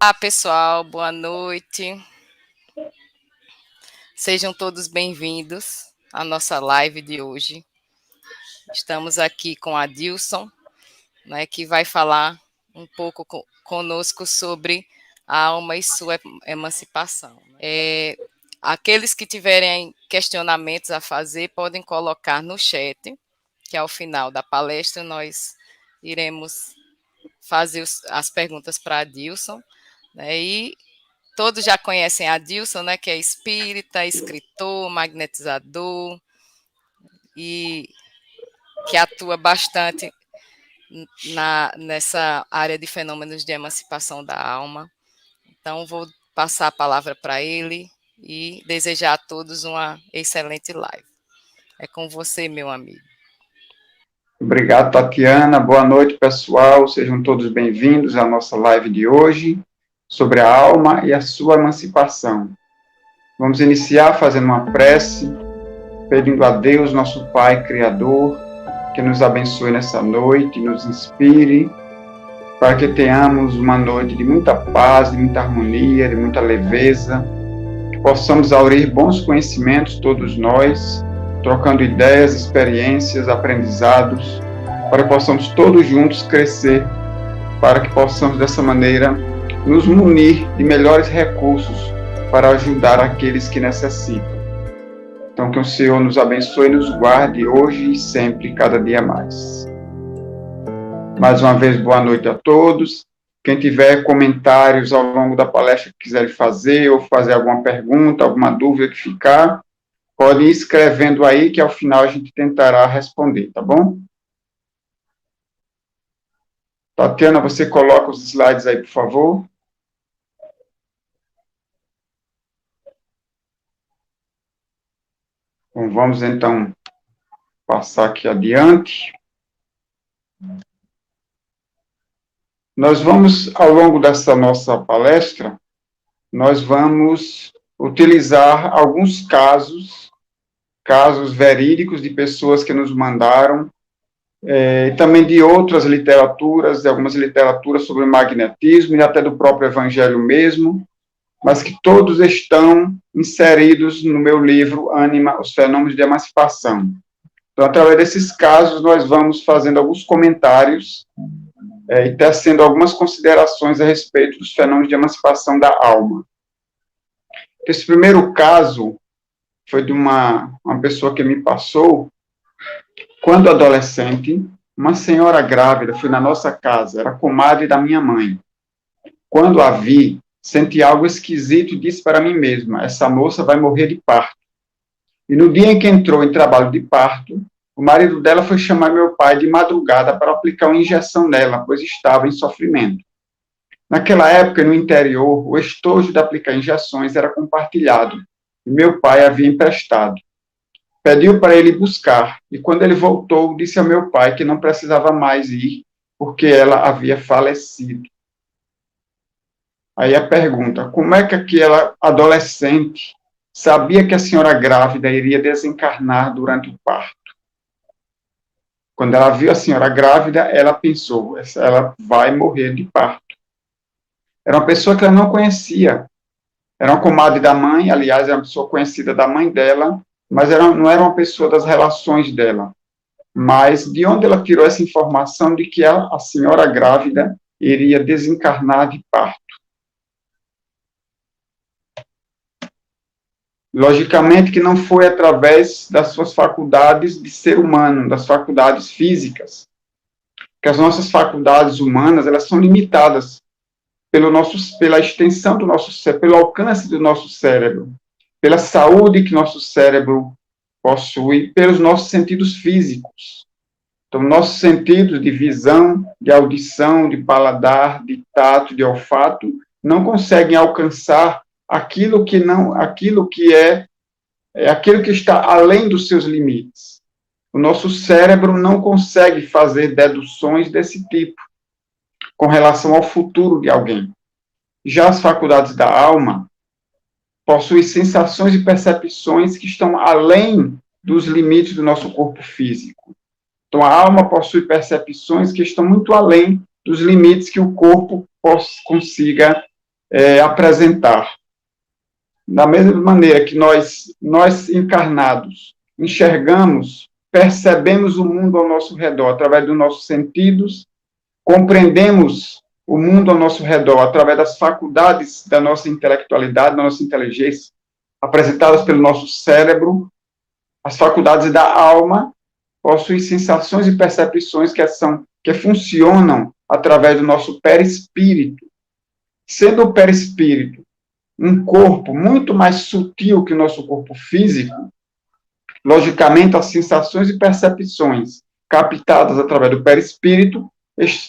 Olá, pessoal, boa noite. Sejam todos bem-vindos à nossa live de hoje. Estamos aqui com a Dilson, né, que vai falar um pouco conosco sobre a alma e sua emancipação. Aqueles que tiverem questionamentos a fazer podem colocar no chat, que ao final da palestra nós iremos fazer as perguntas para a Dilson, né, e todos já conhecem a Dilson, né, que é espírita, escritor, magnetizador e que atua bastante nessa área de fenômenos de emancipação da alma. Então, vou passar a palavra para ele e desejar a todos uma excelente live. É com você, meu amigo. Obrigado, Tatiana. Boa noite, pessoal. Sejam todos bem-vindos à nossa live de hoje sobre a alma e a sua emancipação. Vamos iniciar fazendo uma prece, pedindo a Deus, nosso Pai Criador, que nos abençoe nessa noite, nos inspire, para que tenhamos uma noite de muita paz, de muita harmonia, de muita leveza, que possamos aurir bons conhecimentos, todos nós, trocando ideias, experiências, aprendizados, para que possamos todos juntos crescer, para que possamos, dessa maneira, nos munir de melhores recursos para ajudar aqueles que necessitam. Então, que o Senhor nos abençoe e nos guarde hoje e sempre, cada dia mais. Mais uma vez, boa noite a todos. Quem tiver comentários ao longo da palestra que quiser fazer, ou fazer alguma pergunta, alguma dúvida que ficar, pode ir escrevendo aí, que ao final a gente tentará responder, tá bom? Tatiana, você coloca os slides aí, por favor. Bom, vamos então passar aqui adiante. Nós vamos, ao longo dessa nossa palestra, nós vamos utilizar alguns casos verídicos de pessoas que nos mandaram, e também de outras literaturas, de algumas literaturas sobre magnetismo e até do próprio Evangelho mesmo, mas que todos estão inseridos no meu livro Ânima, os Fenômenos de Emancipação. Então, através desses casos, nós vamos fazendo alguns comentários e tecendo algumas considerações a respeito dos fenômenos de emancipação da alma. Esse primeiro caso foi de uma pessoa que me passou. Quando adolescente, uma senhora grávida foi na nossa casa, era comadre da minha mãe. Quando a vi, senti algo esquisito e disse para mim mesma, essa moça vai morrer de parto. E no dia em que entrou em trabalho de parto, o marido dela foi chamar meu pai de madrugada para aplicar uma injeção nela, pois estava em sofrimento. Naquela época, no interior, o estojo de aplicar injeções era compartilhado, e meu pai havia emprestado. Pediu para ele buscar, e quando ele voltou, disse ao meu pai que não precisava mais ir, porque ela havia falecido. Aí a pergunta, como é que aquela adolescente sabia que a senhora grávida iria desencarnar durante o parto? Quando ela viu a senhora grávida, ela pensou, ela vai morrer de parto. Era uma pessoa que ela não conhecia. Era uma comadre da mãe, aliás, era uma pessoa conhecida da mãe dela, mas não era uma pessoa das relações dela. Mas de onde ela tirou essa informação de que a senhora grávida iria desencarnar de parto? Logicamente que não foi através das suas faculdades de ser humano, das faculdades físicas. Porque as nossas faculdades humanas, elas são limitadas pela extensão do nosso cérebro, pelo alcance do nosso cérebro, pela saúde que nosso cérebro possui, pelos nossos sentidos físicos. Então, nossos sentidos de visão, de audição, de paladar, de tato, de olfato, não conseguem alcançar aquilo que está além dos seus limites. O nosso cérebro não consegue fazer deduções desse tipo com relação ao futuro de alguém. Já as faculdades da alma possuem sensações e percepções que estão além dos limites do nosso corpo físico. Então, a alma possui percepções que estão muito além dos limites que o corpo consiga apresentar. Da mesma maneira que nós encarnados enxergamos, percebemos o mundo ao nosso redor através dos nossos sentidos, compreendemos o mundo ao nosso redor através das faculdades da nossa intelectualidade, da nossa inteligência, apresentadas pelo nosso cérebro. As faculdades da alma possuem sensações e percepções que funcionam através do nosso perispírito. Sendo o perispírito um corpo muito mais sutil que o nosso corpo físico, logicamente, as sensações e percepções captadas através do perispírito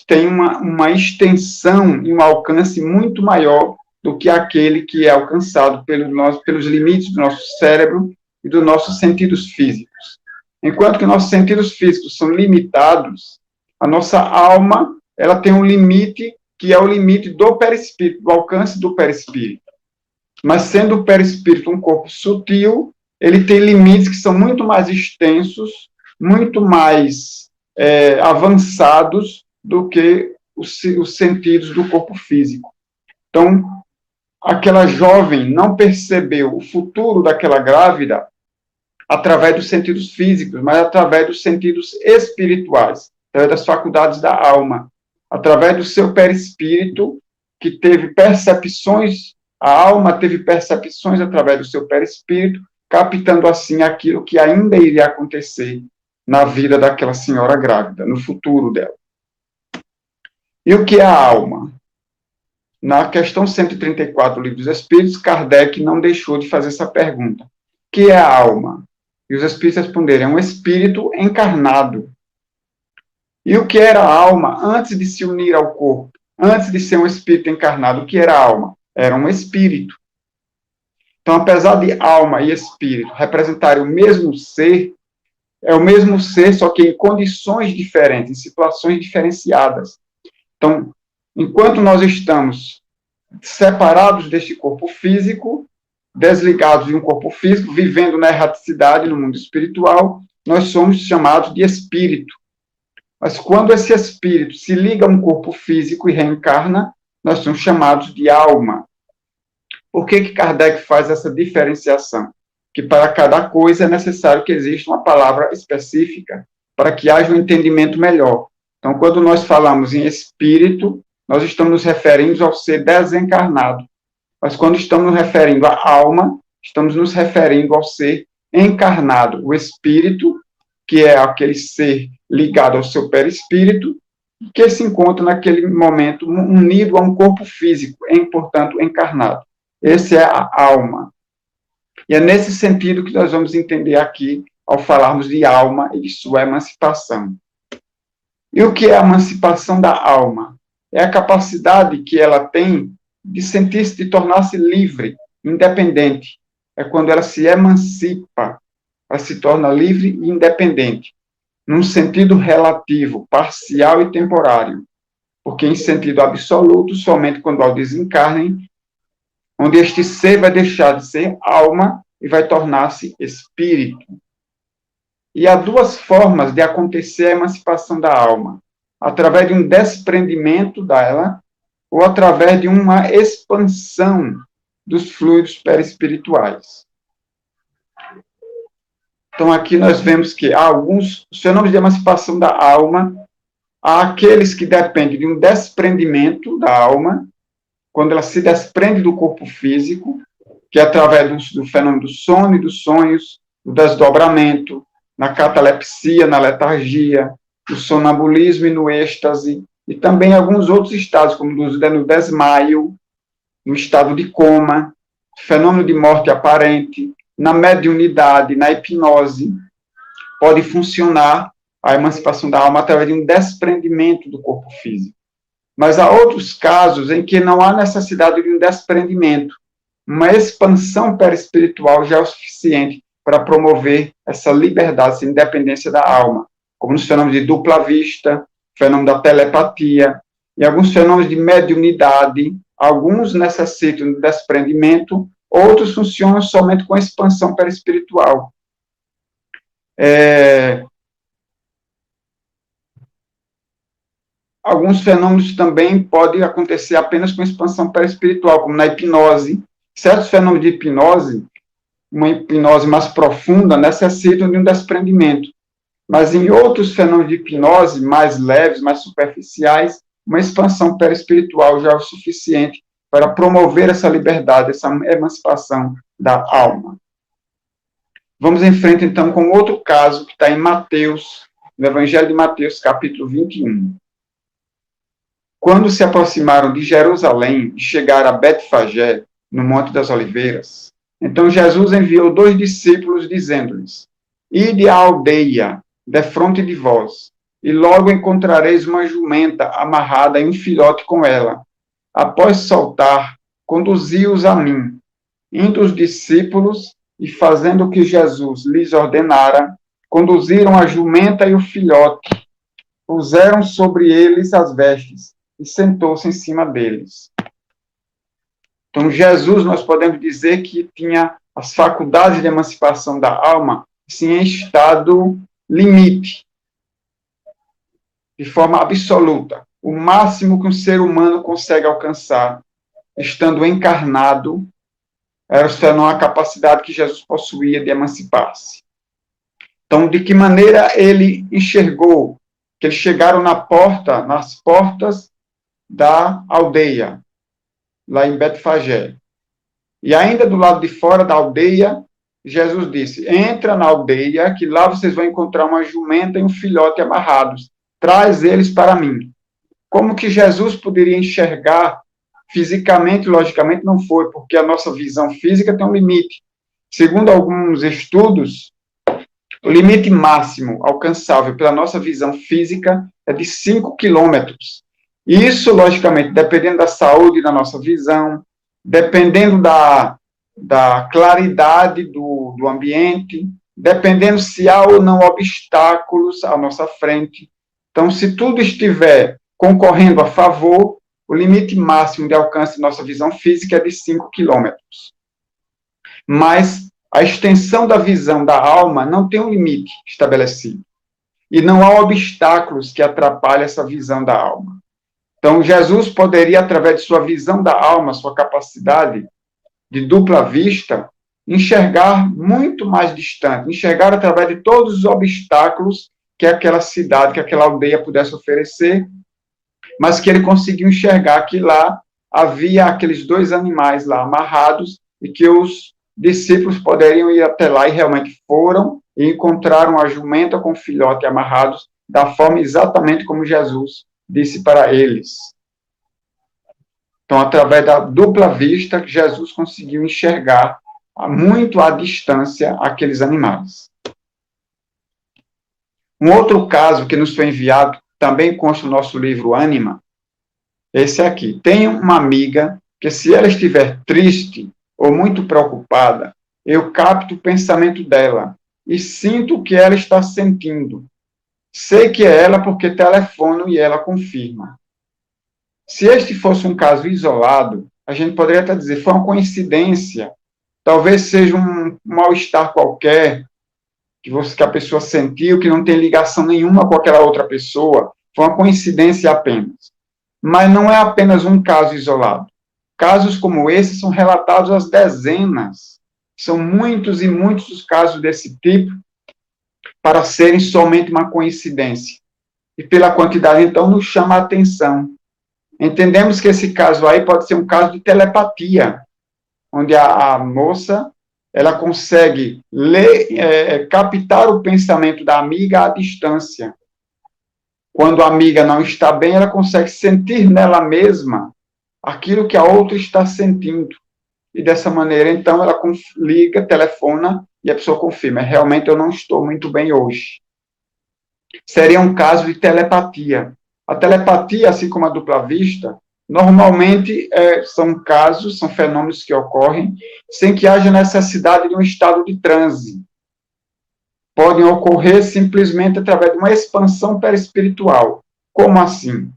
têm uma extensão e um alcance muito maior do que aquele que é alcançado pelos limites do nosso cérebro e dos nossos sentidos físicos. Enquanto que nossos sentidos físicos são limitados, a nossa alma ela tem um limite que é o limite do perispírito, do alcance do perispírito. Mas sendo o perispírito um corpo sutil, ele tem limites que são muito mais extensos, muito mais avançados do que os sentidos do corpo físico. Então, aquela jovem não percebeu o futuro daquela grávida através dos sentidos físicos, mas através dos sentidos espirituais, através das faculdades da alma, através do seu perispírito, que teve percepções, a alma teve percepções através do seu perispírito, captando assim aquilo que ainda iria acontecer na vida daquela senhora grávida, no futuro dela. E o que é a alma? Na questão 134 do Livro dos Espíritos, Kardec não deixou de fazer essa pergunta. O que é a alma? E os Espíritos responderam, é um espírito encarnado. E o que era a alma antes de se unir ao corpo? Antes de ser um espírito encarnado, o que era a alma? Era um espírito. Então, apesar de alma e espírito representarem o mesmo ser, é o mesmo ser, só que em condições diferentes, em situações diferenciadas. Então, enquanto nós estamos separados deste corpo físico, desligados de um corpo físico, vivendo na erraticidade no mundo espiritual, nós somos chamados de espírito. Mas quando esse espírito se liga a um corpo físico e reencarna, nós somos chamados de alma. Por que Kardec faz essa diferenciação? Que para cada coisa é necessário que exista uma palavra específica para que haja um entendimento melhor. Então, quando nós falamos em espírito, nós estamos nos referindo ao ser desencarnado. Mas quando estamos nos referindo à alma, estamos nos referindo ao ser encarnado, o espírito, que é aquele ser ligado ao seu perispírito, que se encontra naquele momento unido a um corpo físico, portanto, encarnado. Esse é a alma. E é nesse sentido que nós vamos entender aqui, ao falarmos de alma e de sua emancipação. E o que é a emancipação da alma? É a capacidade que ela tem de sentir-se, de tornar-se livre, independente. É quando ela se emancipa, ela se torna livre e independente, num sentido relativo, parcial e temporário. Porque em sentido absoluto, somente quando há o desencarne, onde este ser vai deixar de ser alma e vai tornar-se espírito. E há duas formas de acontecer a emancipação da alma: através de um desprendimento dela ou através de uma expansão dos fluidos perispirituais. Então, aqui nós vemos que há alguns fenômenos de emancipação da alma, há aqueles que dependem de um desprendimento da alma, quando ela se desprende do corpo físico, que é através do fenômeno do sono e dos sonhos, do desdobramento, na catalepsia, na letargia, no sonambulismo e no êxtase, e também alguns outros estados, como no desmaio, no estado de coma, fenômeno de morte aparente, na mediunidade, na hipnose, pode funcionar a emancipação da alma através de um desprendimento do corpo físico. Mas há outros casos em que não há necessidade de um desprendimento. Uma expansão perispiritual já é o suficiente para promover essa liberdade, essa independência da alma, como nos fenômenos de dupla vista, fenômeno da telepatia, e alguns fenômenos de mediunidade. Alguns necessitam de desprendimento, outros funcionam somente com expansão perispiritual. alguns fenômenos também podem acontecer apenas com expansão perispiritual, como na hipnose. Certos fenômenos de hipnose, uma hipnose mais profunda, necessitam de um desprendimento. Mas em outros fenômenos de hipnose, mais leves, mais superficiais, uma expansão perispiritual já é o suficiente para promover essa liberdade, essa emancipação da alma. Vamos em frente, então, com outro caso que está em Mateus, no Evangelho de Mateus, capítulo 21. Quando se aproximaram de Jerusalém e chegaram a Betfagé, no Monte das Oliveiras, então Jesus enviou 2 discípulos, dizendo-lhes: Ide à aldeia, defronte de vós, e logo encontrareis uma jumenta amarrada e um filhote com ela. Após soltar, conduzi-os a mim. Indo os discípulos e fazendo o que Jesus lhes ordenara, conduziram a jumenta e o filhote, puseram sobre eles as vestes e sentou-se em cima deles. Então, Jesus, nós podemos dizer que tinha as faculdades de emancipação da alma, sim, em estado limite, de forma absoluta. O máximo que um ser humano consegue alcançar, estando encarnado, era a capacidade que Jesus possuía de emancipar-se. Então, de que maneira ele enxergou que eles chegaram nas portas da aldeia, lá em Betfagé. E ainda do lado de fora da aldeia, Jesus disse: entra na aldeia, que lá vocês vão encontrar uma jumenta e um filhote amarrados. Traz eles para mim. Como que Jesus poderia enxergar fisicamente? Logicamente não foi, porque a nossa visão física tem um limite. Segundo alguns estudos, o limite máximo alcançável pela nossa visão física é de 5 quilômetros. E isso, logicamente, dependendo da saúde da nossa visão, dependendo da claridade do ambiente, dependendo se há ou não obstáculos à nossa frente. Então, se tudo estiver concorrendo a favor, o limite máximo de alcance de nossa visão física é de 5 quilômetros. Mas a extensão da visão da alma não tem um limite estabelecido. E não há obstáculos que atrapalhem essa visão da alma. Então, Jesus poderia, através de sua visão da alma, sua capacidade de dupla vista, enxergar muito mais distante, enxergar através de todos os obstáculos que aquela cidade, que aquela aldeia pudesse oferecer, mas que ele conseguiu enxergar que lá havia aqueles 2 animais lá amarrados e que os discípulos poderiam ir até lá, e realmente foram e encontraram a jumenta com o filhote amarrados da forma exatamente como Jesus disse para eles. Então, através da dupla vista, Jesus conseguiu enxergar muito à distância aqueles animais. Um outro caso que nos foi enviado, também consta no nosso livro Ânima, esse aqui. Tenho uma amiga que, se ela estiver triste ou muito preocupada, eu capto o pensamento dela e sinto o que ela está sentindo. Sei que é ela porque telefono e ela confirma. Se este fosse um caso isolado, a gente poderia até dizer, foi uma coincidência, talvez seja um mal-estar qualquer, que a pessoa sentiu, que não tem ligação nenhuma com aquela outra pessoa, foi uma coincidência apenas. Mas não é apenas um caso isolado. Casos como esse são relatados às dezenas. São muitos e muitos os casos desse tipo para serem somente uma coincidência. E pela quantidade, então, nos chama a atenção. Entendemos que esse caso aí pode ser um caso de telepatia, onde a moça ela consegue captar o pensamento da amiga à distância. Quando a amiga não está bem, ela consegue sentir nela mesma aquilo que a outra está sentindo. E dessa maneira, então, ela liga, telefona e a pessoa confirma: realmente eu não estou muito bem hoje. Seria um caso de telepatia. A telepatia, assim como a dupla vista, normalmente são fenômenos que ocorrem sem que haja necessidade de um estado de transe. Podem ocorrer simplesmente através de uma expansão perispiritual. Como assim?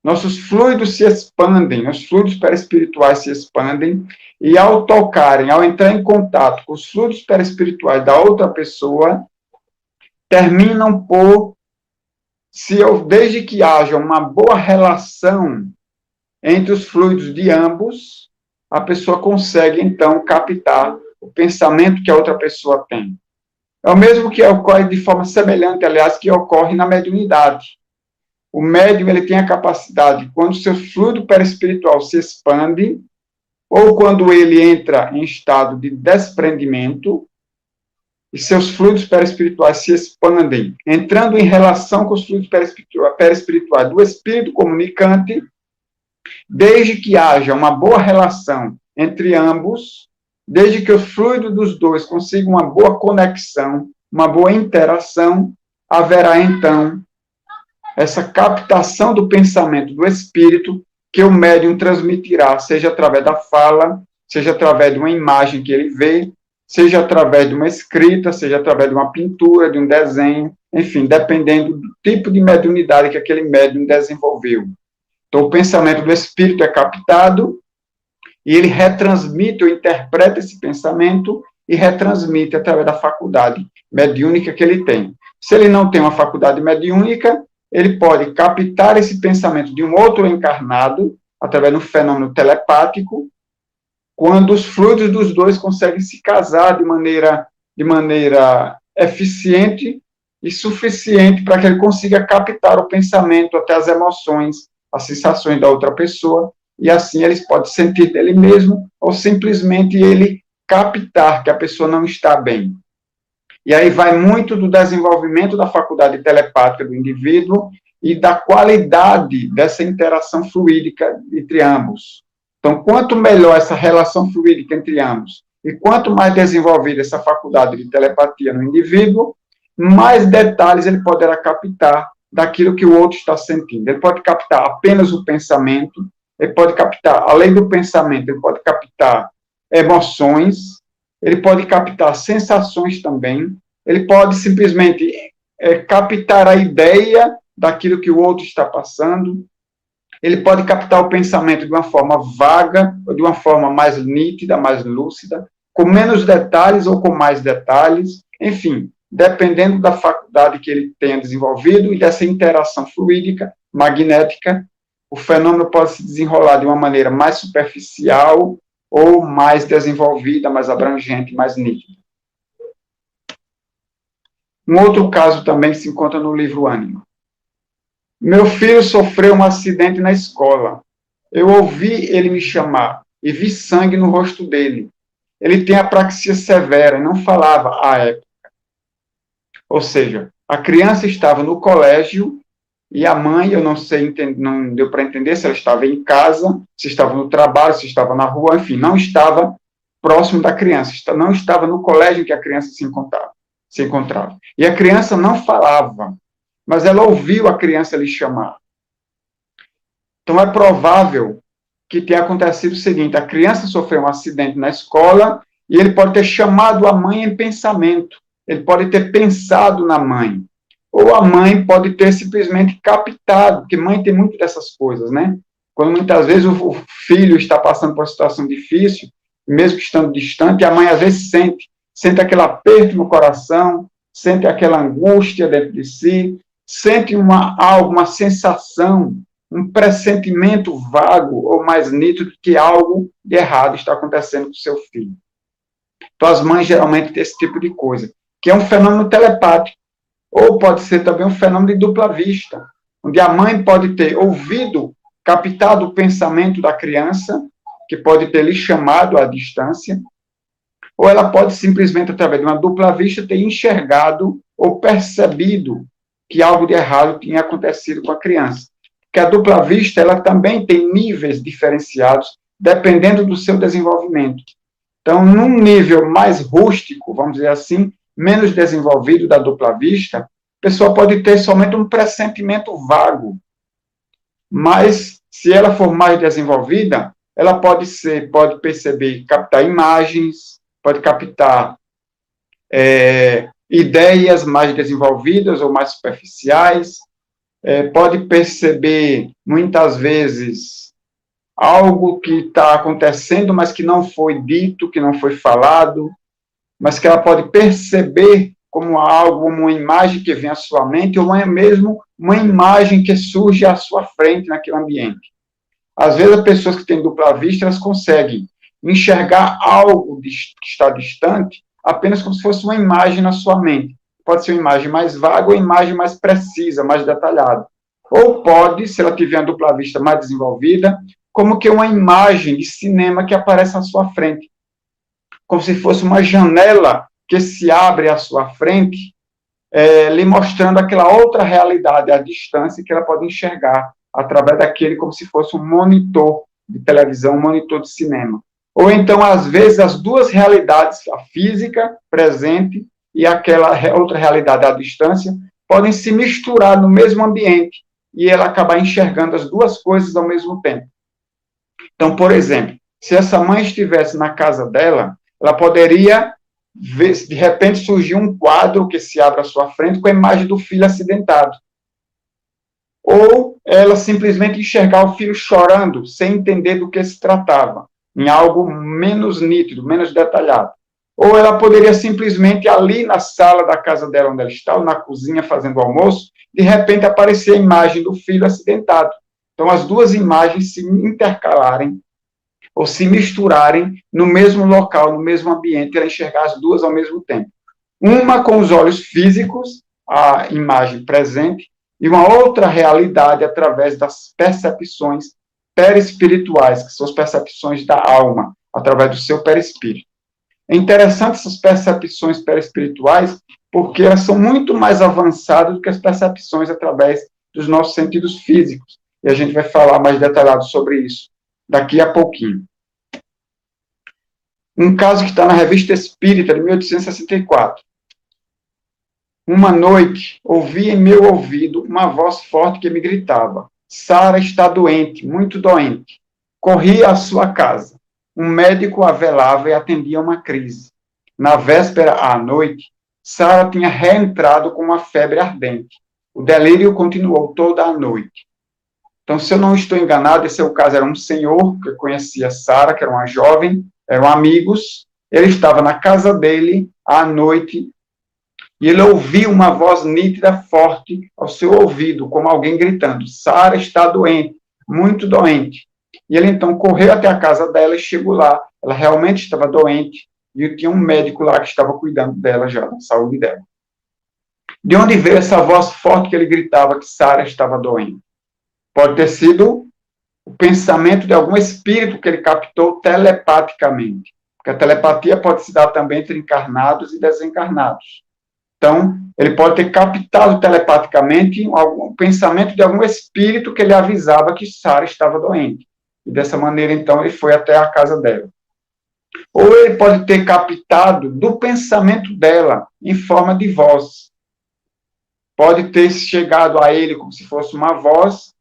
Nossos fluidos se expandem, os fluidos perispirituais se expandem, e ao tocarem, ao entrar em contato com os fluidos perispirituais da outra pessoa, terminam por desde que haja uma boa relação entre os fluidos de ambos, a pessoa consegue, então, captar o pensamento que a outra pessoa tem. É o mesmo que ocorre de forma semelhante, aliás, que ocorre na mediunidade. O médium ele tem a capacidade, quando seu fluido perispiritual se expande, ou quando ele entra em estado de desprendimento, e seus fluidos perispirituais se expandem, entrando em relação com os fluidos perispirituais do espírito comunicante, desde que haja uma boa relação entre ambos, desde que o fluido dos dois consiga uma boa conexão, uma boa interação, haverá então essa captação do pensamento do espírito que o médium transmitirá, seja através da fala, seja através de uma imagem que ele vê, seja através de uma escrita, seja através de uma pintura, de um desenho, enfim, dependendo do tipo de mediunidade que aquele médium desenvolveu. Então, o pensamento do espírito é captado e ele retransmite ou interpreta esse pensamento e retransmite através da faculdade mediúnica que ele tem. Se ele não tem uma faculdade mediúnica, ele pode captar esse pensamento de um outro encarnado, através do fenômeno telepático, quando os fluidos dos dois conseguem se casar de maneira eficiente e suficiente para que ele consiga captar o pensamento, até as emoções, as sensações da outra pessoa, e assim eles podem sentir dele mesmo, ou simplesmente ele captar que a pessoa não está bem. E aí vai muito do desenvolvimento da faculdade telepática do indivíduo e da qualidade dessa interação fluídica entre ambos. Então, quanto melhor essa relação fluídica entre ambos, e quanto mais desenvolvida essa faculdade de telepatia no indivíduo, mais detalhes ele poderá captar daquilo que o outro está sentindo. Ele pode captar apenas o pensamento, ele pode captar, além do pensamento, ele pode captar emoções, ele pode captar sensações também, ele pode simplesmente captar a ideia daquilo que o outro está passando, ele pode captar o pensamento de uma forma vaga, ou de uma forma mais nítida, mais lúcida, com menos detalhes ou com mais detalhes, enfim, dependendo da faculdade que ele tenha desenvolvido e dessa interação fluídica, magnética, o fenômeno pode se desenrolar de uma maneira mais superficial ou mais desenvolvida, mais abrangente, mais nítida. Um outro caso também se encontra no livro Ânima. Meu filho sofreu um acidente na escola. Eu ouvi ele me chamar e vi sangue no rosto dele. Ele tem apraxia severa e não falava à época. Ou seja, a criança estava no colégio e a mãe, eu não sei, não deu para entender se ela estava em casa, se estava no trabalho, se estava na rua, enfim, não estava próximo da criança, não estava no colégio em que a criança se encontrava. E a criança não falava, mas ela ouviu a criança lhe chamar. Então, é provável que tenha acontecido o seguinte: a criança sofreu um acidente na escola e ele pode ter chamado a mãe em pensamento, ele pode ter pensado na mãe, ou a mãe pode ter simplesmente captado, porque mãe tem muito dessas coisas, né? Quando muitas vezes o filho está passando por uma situação difícil, mesmo que estando distante, a mãe às vezes sente aquele aperto no coração, sente aquela angústia dentro de si, sente uma sensação, um pressentimento vago ou mais nítido de que algo de errado está acontecendo com o seu filho. Então, as mães geralmente têm esse tipo de coisa, que é um fenômeno telepático, ou pode ser também um fenômeno de dupla vista, onde a mãe pode ter ouvido, captado o pensamento da criança, que pode ter lhe chamado à distância, ou ela pode simplesmente, através de uma dupla vista, ter enxergado ou percebido que algo de errado tinha acontecido com a criança. Porque a dupla vista, ela também tem níveis diferenciados, dependendo do seu desenvolvimento. Então, num nível mais rústico, vamos dizer assim, menos desenvolvido da dupla vista, a pessoa pode ter somente um pressentimento vago. Mas, se ela for mais desenvolvida, ela pode perceber, captar imagens, pode captar ideias mais desenvolvidas ou mais superficiais, pode perceber, muitas vezes, algo que está acontecendo, mas que não foi dito, que não foi falado, mas que ela pode perceber como algo, uma imagem que vem à sua mente, ou é mesmo uma imagem que surge à sua frente naquele ambiente. Às vezes, as pessoas que têm dupla vista, elas conseguem enxergar algo que está distante apenas como se fosse uma imagem na sua mente. Pode ser uma imagem mais vaga ou uma imagem mais precisa, mais detalhada. Ou pode, se ela tiver a dupla vista mais desenvolvida, como que uma imagem de cinema que aparece à sua frente. Como se fosse uma janela que se abre à sua frente, lhe mostrando aquela outra realidade à distância que ela pode enxergar através daquele como se fosse um monitor de televisão, um monitor de cinema. Ou então, às vezes, as duas realidades, a física presente e aquela outra realidade à distância, podem se misturar no mesmo ambiente e ela acabar enxergando as duas coisas ao mesmo tempo. Então, por exemplo, se essa mãe estivesse na casa dela, ela poderia ver, de repente, surgir um quadro que se abre à sua frente com a imagem do filho acidentado. Ou ela simplesmente enxergar o filho chorando, sem entender do que se tratava, em algo menos nítido, menos detalhado. Ou ela poderia simplesmente, ali na sala da casa dela, onde ela está, ou na cozinha fazendo o almoço, de repente aparecer a imagem do filho acidentado. Então, as duas imagens se intercalarem, ou se misturarem no mesmo local, no mesmo ambiente, ela enxergar as duas ao mesmo tempo. Uma com os olhos físicos, a imagem presente, e uma outra realidade através das percepções perispirituais, que são as percepções da alma, através do seu perispírito. É interessante essas percepções perispirituais, porque elas são muito mais avançadas do que as percepções através dos nossos sentidos físicos. E a gente vai falar mais detalhado sobre isso daqui a pouquinho. Um caso que está na Revista Espírita, de 1864. Uma noite, ouvi em meu ouvido uma voz forte que me gritava: Sara está doente, muito doente. Corri à sua casa. Um médico a velava e atendia uma crise. Na véspera à noite, Sara tinha reentrado com uma febre ardente. O delírio continuou toda a noite. Então, se eu não estou enganado, esse é o caso, era um senhor que conhecia Sara, que era uma jovem, eram amigos. Ele estava na casa dele à noite e ele ouviu uma voz nítida, forte, ao seu ouvido, como alguém gritando: Sara está doente, muito doente. E ele então correu até a casa dela e chegou lá. Ela realmente estava doente e tinha um médico lá que estava cuidando dela já, da saúde dela. De onde veio essa voz forte que ele gritava que Sara estava doente? Pode ter sido o pensamento de algum espírito que ele captou telepaticamente. Porque a telepatia pode se dar também entre encarnados e desencarnados. Então, ele pode ter captado telepaticamente um pensamento de algum espírito que ele avisava que Sara estava doente. E dessa maneira, então, ele foi até a casa dela. Ou ele pode ter captado do pensamento dela, em forma de voz. Pode ter chegado a ele como se fosse uma voz,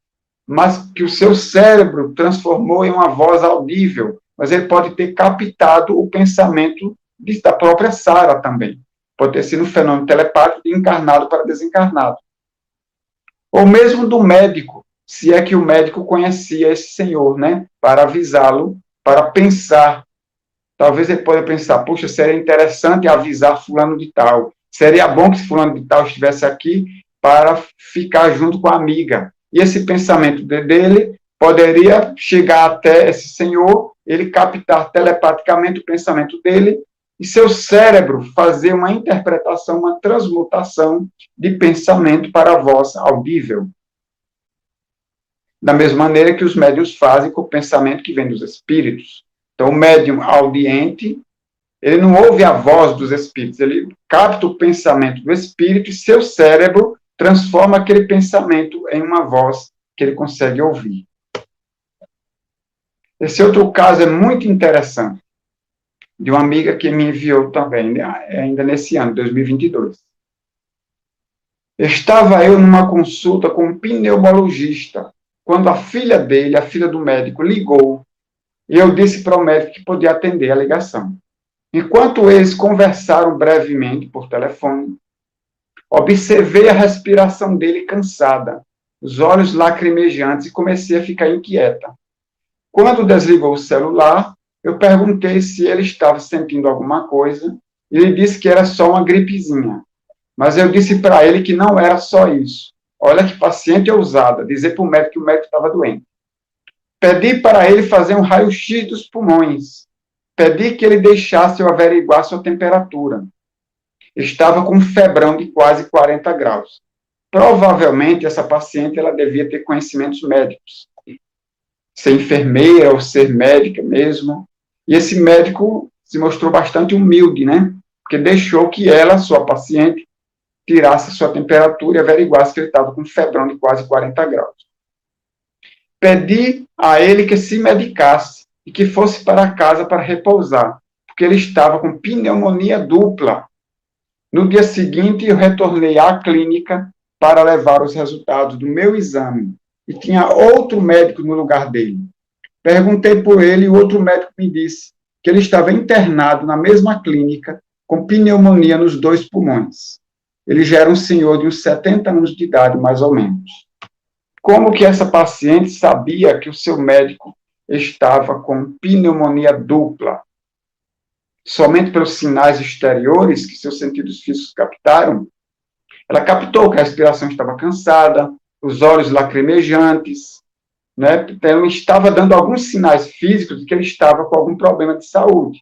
mas que o seu cérebro transformou em uma voz audível. Mas ele pode ter captado o pensamento da própria Sara também. Pode ter sido um fenômeno telepático de encarnado para desencarnado. Ou mesmo do médico, se é que o médico conhecia esse senhor, né? Para avisá-lo, para pensar. Talvez ele possa pensar: puxa, seria interessante avisar fulano de tal. Seria bom que fulano de tal estivesse aqui para ficar junto com a amiga. E esse pensamento dele poderia chegar até esse senhor, ele captar telepaticamente o pensamento dele, e seu cérebro fazer uma interpretação, uma transmutação de pensamento para a voz audível. Da mesma maneira que os médiuns fazem com o pensamento que vem dos espíritos. Então, o médium audiente, ele não ouve a voz dos espíritos, ele capta o pensamento do espírito e seu cérebro transforma aquele pensamento em uma voz que ele consegue ouvir. Esse outro caso é muito interessante, de uma amiga que me enviou também, ainda nesse ano, 2022. Estava eu numa consulta com um pneumologista, quando a filha dele, a filha do médico, ligou, e eu disse para o médico que podia atender a ligação. Enquanto eles conversaram brevemente por telefone, observei a respiração dele cansada, os olhos lacrimejantes, e comecei a ficar inquieta. Quando desligou o celular, eu perguntei se ele estava sentindo alguma coisa, e ele disse que era só uma gripezinha. Mas eu disse para ele que não era só isso. Olha que paciente ousada, dizer para o médico que o médico estava doente. Pedi para ele fazer um raio-x dos pulmões. Pedi que ele deixasse eu averiguar sua temperatura. Estava com um febrão de quase 40 graus. Provavelmente, essa paciente ela devia ter conhecimentos médicos. Ser enfermeira ou ser médica mesmo. E esse médico se mostrou bastante humilde, né? Porque deixou que ela, sua paciente, tirasse sua temperatura e averiguasse que ele estava com um febrão de quase 40 graus. Pedi a ele que se medicasse e que fosse para casa para repousar, porque ele estava com pneumonia dupla. No dia seguinte, eu retornei à clínica para levar os resultados do meu exame. E tinha outro médico no lugar dele. Perguntei por ele e o outro médico me disse que ele estava internado na mesma clínica com pneumonia nos 2 pulmões. Ele já era um senhor de uns 70 anos de idade, mais ou menos. Como que essa paciente sabia que o seu médico estava com pneumonia dupla? Somente pelos sinais exteriores que seus sentidos físicos captaram? Ela captou que a respiração estava cansada, os olhos lacrimejantes, né? Então, estava dando alguns sinais físicos de que ele estava com algum problema de saúde.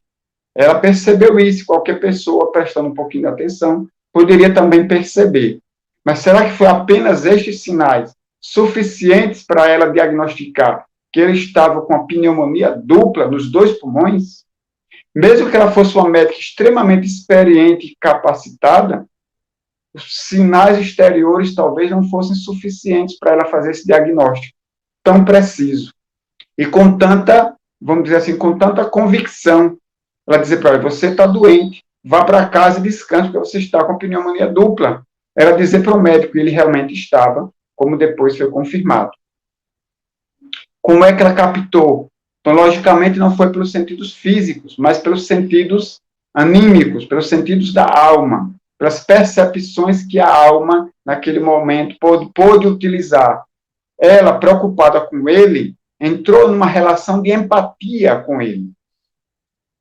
Ela percebeu isso, qualquer pessoa prestando um pouquinho de atenção poderia também perceber. Mas será que foi apenas estes sinais suficientes para ela diagnosticar que ele estava com a pneumonia dupla nos 2 pulmões? Mesmo que ela fosse uma médica extremamente experiente e capacitada, os sinais exteriores talvez não fossem suficientes para ela fazer esse diagnóstico tão preciso. E com tanta, vamos dizer assim, com tanta convicção, ela dizer para ela, você está doente, vá para casa e descanse, porque você está com pneumonia dupla. Ela dizer para o médico, e ele realmente estava, como depois foi confirmado. Como é que ela captou? Então, logicamente, não foi pelos sentidos físicos, mas pelos sentidos anímicos, pelos sentidos da alma, pelas percepções que a alma, naquele momento, pôde utilizar. Ela, preocupada com ele, entrou numa relação de empatia com ele.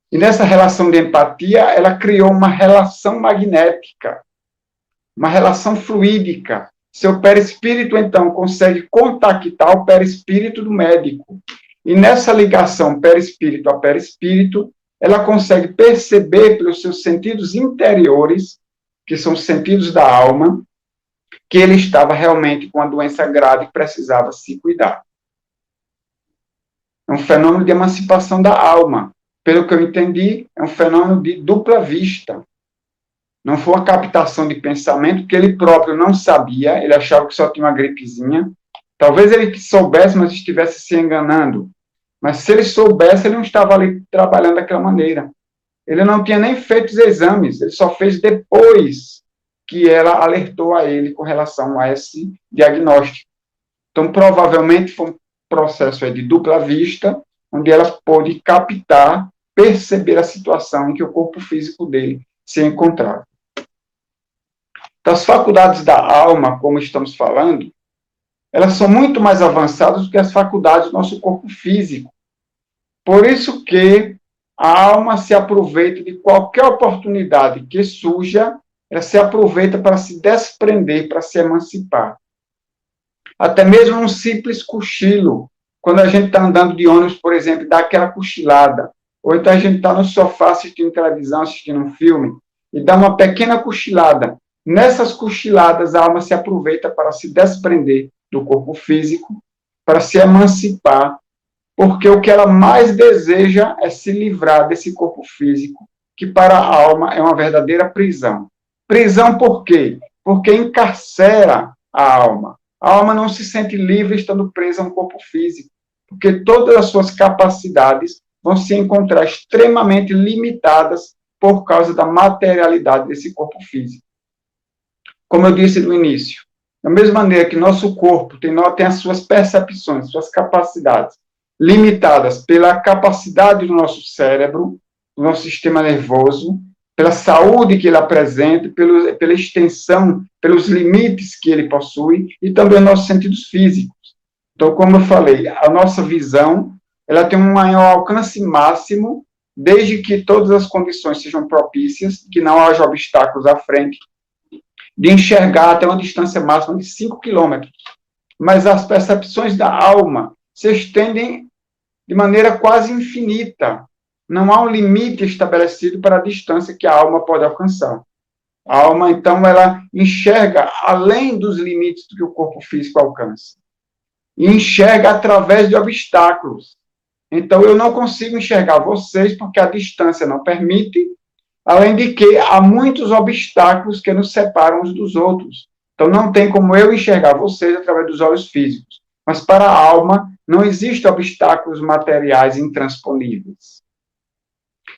E nessa relação de empatia, ela criou uma relação magnética, uma relação fluídica. Seu perispírito, então, consegue contactar o perispírito do médico. E nessa ligação perispírito a perispírito, ela consegue perceber pelos seus sentidos interiores, que são os sentidos da alma, que ele estava realmente com uma doença grave e precisava se cuidar. É um fenômeno de emancipação da alma. Pelo que eu entendi, é um fenômeno de dupla vista. Não foi uma captação de pensamento, que ele próprio não sabia, ele achava que só tinha uma gripezinha. Talvez ele soubesse, mas estivesse se enganando. Mas se ele soubesse, ele não estava ali trabalhando daquela maneira. Ele não tinha nem feito os exames, ele só fez depois que ela alertou a ele com relação a esse diagnóstico. Então, provavelmente foi um processo de dupla vista, onde ela pôde captar, perceber a situação em que o corpo físico dele se encontrava. Então, as faculdades da alma, como estamos falando, elas são muito mais avançadas do que as faculdades do nosso corpo físico. Por isso que a alma se aproveita de qualquer oportunidade que surja, ela se aproveita para se desprender, para se emancipar. Até mesmo um simples cochilo, quando a gente está andando de ônibus, por exemplo, dá aquela cochilada, ou então a gente está no sofá assistindo televisão, assistindo um filme, e dá uma pequena cochilada. Nessas cochiladas, a alma se aproveita para se desprender do corpo físico, para se emancipar, porque o que ela mais deseja é se livrar desse corpo físico, que para a alma é uma verdadeira prisão. Prisão por quê? Porque encarcera a alma. A alma não se sente livre estando presa a um corpo físico, porque todas as suas capacidades vão se encontrar extremamente limitadas por causa da materialidade desse corpo físico. Como eu disse no início, da mesma maneira que nosso corpo tem as suas percepções, suas capacidades limitadas pela capacidade do nosso cérebro, do nosso sistema nervoso, pela saúde que ele apresenta, pela extensão, pelos limites que ele possui, e também nossos sentidos físicos. Então, como eu falei, a nossa visão ela tem um maior alcance máximo, desde que todas as condições sejam propícias, que não haja obstáculos à frente. de enxergar até uma distância máxima de 5 quilômetros. Mas as percepções da alma se estendem de maneira quase infinita. Não há um limite estabelecido para a distância que a alma pode alcançar. A alma, então, ela enxerga além dos limites que o corpo físico alcança. E enxerga através de obstáculos. Então, eu não consigo enxergar vocês porque a distância não permite, além de que há muitos obstáculos que nos separam uns dos outros. Então, não tem como eu enxergar vocês através dos olhos físicos. Mas para a alma, não existem obstáculos materiais intransponíveis.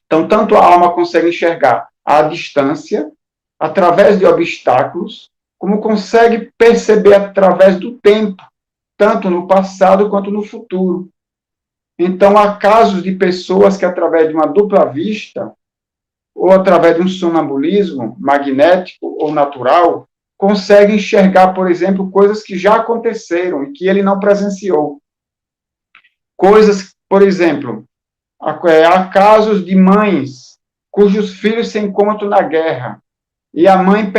Então, tanto a alma consegue enxergar à distância, através de obstáculos, como consegue perceber através do tempo, tanto no passado quanto no futuro. Então, há casos de pessoas que, através de uma dupla vista, ou através de um sonambulismo magnético ou natural, conseguem enxergar, por exemplo, coisas que já aconteceram e que ele não presenciou. Coisas, por exemplo, há casos de mães cujos filhos se encontram na guerra e a mãe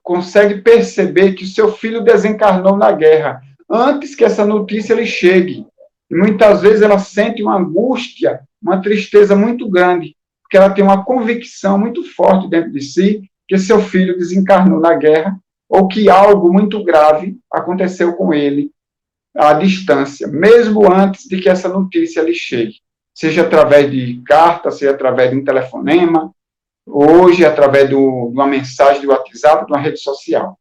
consegue perceber que o seu filho desencarnou na guerra antes que essa notícia lhe chegue. E muitas vezes ela sente uma angústia, uma tristeza muito grande, porque ela tem uma convicção muito forte dentro de si que seu filho desencarnou na guerra ou que algo muito grave aconteceu com ele à distância, mesmo antes de que essa notícia lhe chegue, seja através de carta, seja através de um telefonema, hoje através de uma mensagem de WhatsApp, de uma rede social.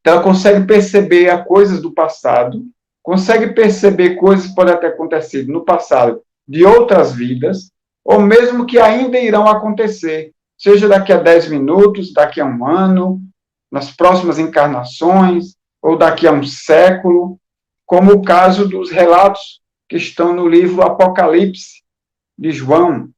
Então, ela consegue perceber coisas do passado, consegue perceber coisas que podem ter acontecido no passado de outras vidas, ou mesmo que ainda irão acontecer, seja daqui a 10 minutos, daqui a um ano, nas próximas encarnações, ou daqui a um século, como o caso dos relatos que estão no livro Apocalipse, de João,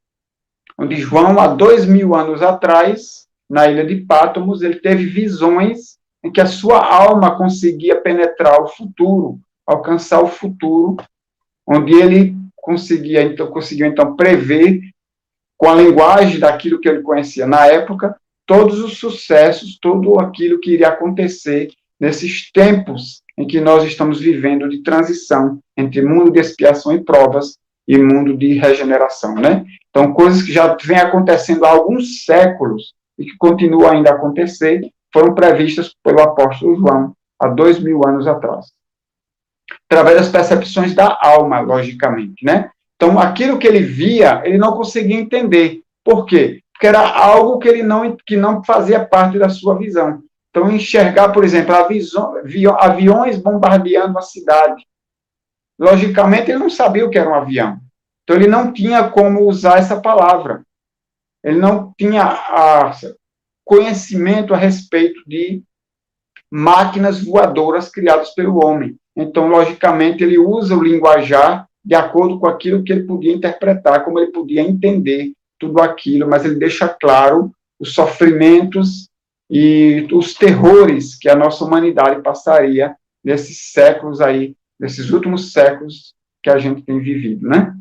onde João, há 2000 anos atrás, na ilha de Pátimos, ele teve visões em que a sua alma conseguia penetrar o futuro, alcançar o futuro, onde ele conseguiu então prever, com a linguagem daquilo que ele conhecia na época, todos os sucessos, tudo aquilo que iria acontecer nesses tempos em que nós estamos vivendo de transição entre mundo de expiação e provas e mundo de regeneração, né? Então, coisas que já vêm acontecendo há alguns séculos e que continuam ainda a acontecer, foram previstas pelo apóstolo João há 2000 anos atrás. Através das percepções da alma, logicamente, né? Então, aquilo que ele via, ele não conseguia entender. Por quê? Porque era algo que não fazia parte da sua visão. Então, enxergar, por exemplo, aviões bombardeando a cidade. Logicamente, ele não sabia o que era um avião. Então, ele não tinha como usar essa palavra. Ele não tinha conhecimento a respeito de máquinas voadoras criadas pelo homem. Então, logicamente, ele usa o linguajar de acordo com aquilo que ele podia interpretar, como ele podia entender tudo aquilo, mas ele deixa claro os sofrimentos e os terrores que a nossa humanidade passaria nesses séculos aí, nesses últimos séculos que a gente tem vivido, né?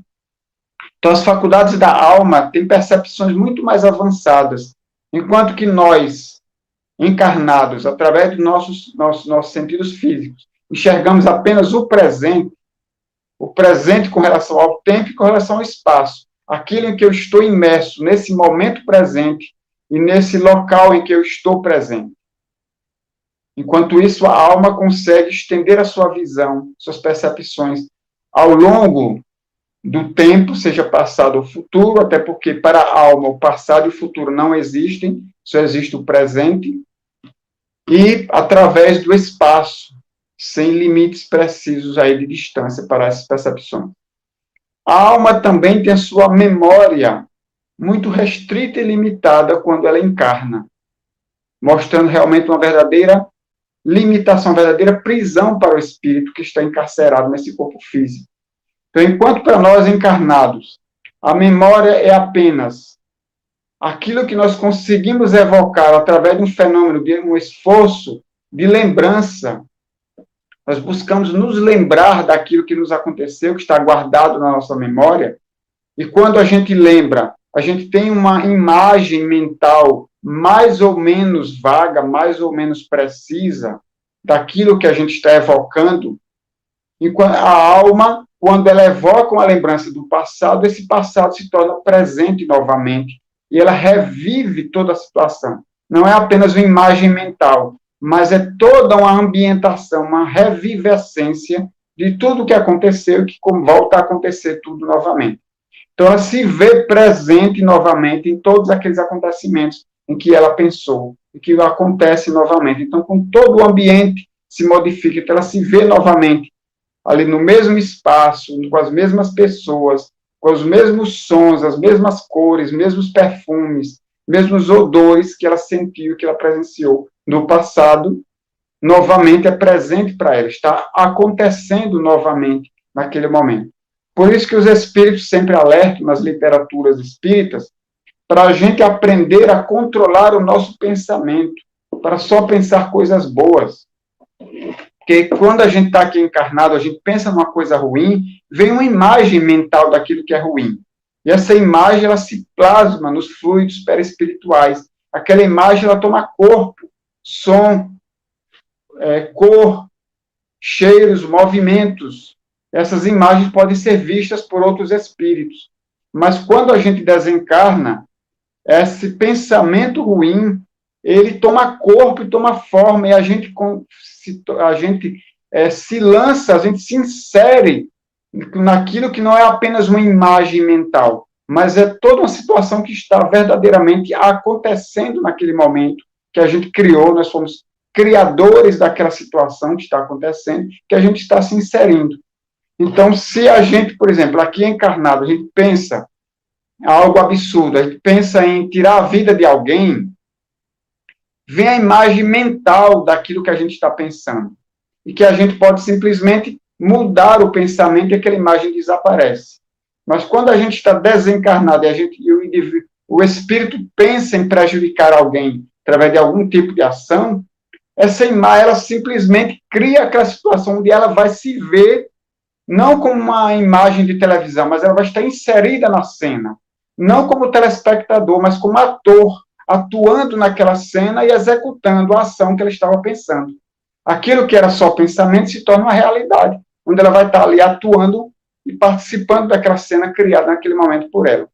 Então, as faculdades da alma têm percepções muito mais avançadas, enquanto que nós, encarnados, através dos nossos sentidos físicos, enxergamos apenas o presente com relação ao tempo e com relação ao espaço, aquilo em que eu estou imerso nesse momento presente e nesse local em que eu estou presente. Enquanto isso, a alma consegue estender a sua visão, suas percepções ao longo do tempo, seja passado ou futuro, até porque para a alma o passado e o futuro não existem, só existe o presente, e através do espaço, sem limites precisos aí de distância para essas percepções. A alma também tem a sua memória muito restrita e limitada quando ela encarna, mostrando realmente uma verdadeira limitação, uma verdadeira prisão para o espírito que está encarcerado nesse corpo físico. Então, enquanto para nós encarnados, a memória é apenas aquilo que nós conseguimos evocar através de um fenômeno, de um esforço de lembrança, nós buscamos nos lembrar daquilo que nos aconteceu, que está guardado na nossa memória, e quando a gente lembra, a gente tem uma imagem mental mais ou menos vaga, mais ou menos precisa daquilo que a gente está evocando, enquanto a alma, quando ela evoca uma lembrança do passado, esse passado se torna presente novamente e ela revive toda a situação. Não é apenas uma imagem mental, mas é toda uma ambientação, uma revivescência de tudo que aconteceu e que volta a acontecer tudo novamente. Então, ela se vê presente novamente em todos aqueles acontecimentos em que ela pensou, e que acontece novamente. Então, com todo o ambiente se modifica, então ela se vê novamente ali no mesmo espaço, com as mesmas pessoas, com os mesmos sons, as mesmas cores, mesmos perfumes, mesmos odores que ela sentiu, que ela presenciou no passado, novamente é presente para ela, está acontecendo novamente naquele momento. Por isso que os espíritos sempre alertam nas literaturas espíritas para a gente aprender a controlar o nosso pensamento, para só pensar coisas boas. Porque quando a gente está aqui encarnado, a gente pensa numa coisa ruim, vem uma imagem mental daquilo que é ruim. E essa imagem, ela se plasma nos fluidos perispirituais. Aquela imagem, ela toma corpo, som, cor, cheiros, movimentos. Essas imagens podem ser vistas por outros espíritos. Mas quando a gente desencarna, esse pensamento ruim, ele toma corpo e toma forma, e a gente se lança, a gente se insere naquilo que não é apenas uma imagem mental, mas é toda uma situação que está verdadeiramente acontecendo naquele momento que a gente criou, nós fomos criadores daquela situação que está acontecendo, que a gente está se inserindo. Então, se a gente, por exemplo, aqui encarnado, a gente pensa algo absurdo, a gente pensa em tirar a vida de alguém, vem a imagem mental daquilo que a gente está pensando. E que a gente pode simplesmente mudar o pensamento e aquela imagem desaparece. Mas quando a gente está desencarnado e o espírito pensa em prejudicar alguém através de algum tipo de ação, essa imagem, ela simplesmente cria aquela situação onde ela vai se ver, não como uma imagem de televisão, mas ela vai estar inserida na cena. Não como telespectador, mas como ator, atuando naquela cena e executando a ação que ela estava pensando. Aquilo que era só pensamento se torna uma realidade, onde ela vai estar ali atuando e participando daquela cena criada naquele momento por ela.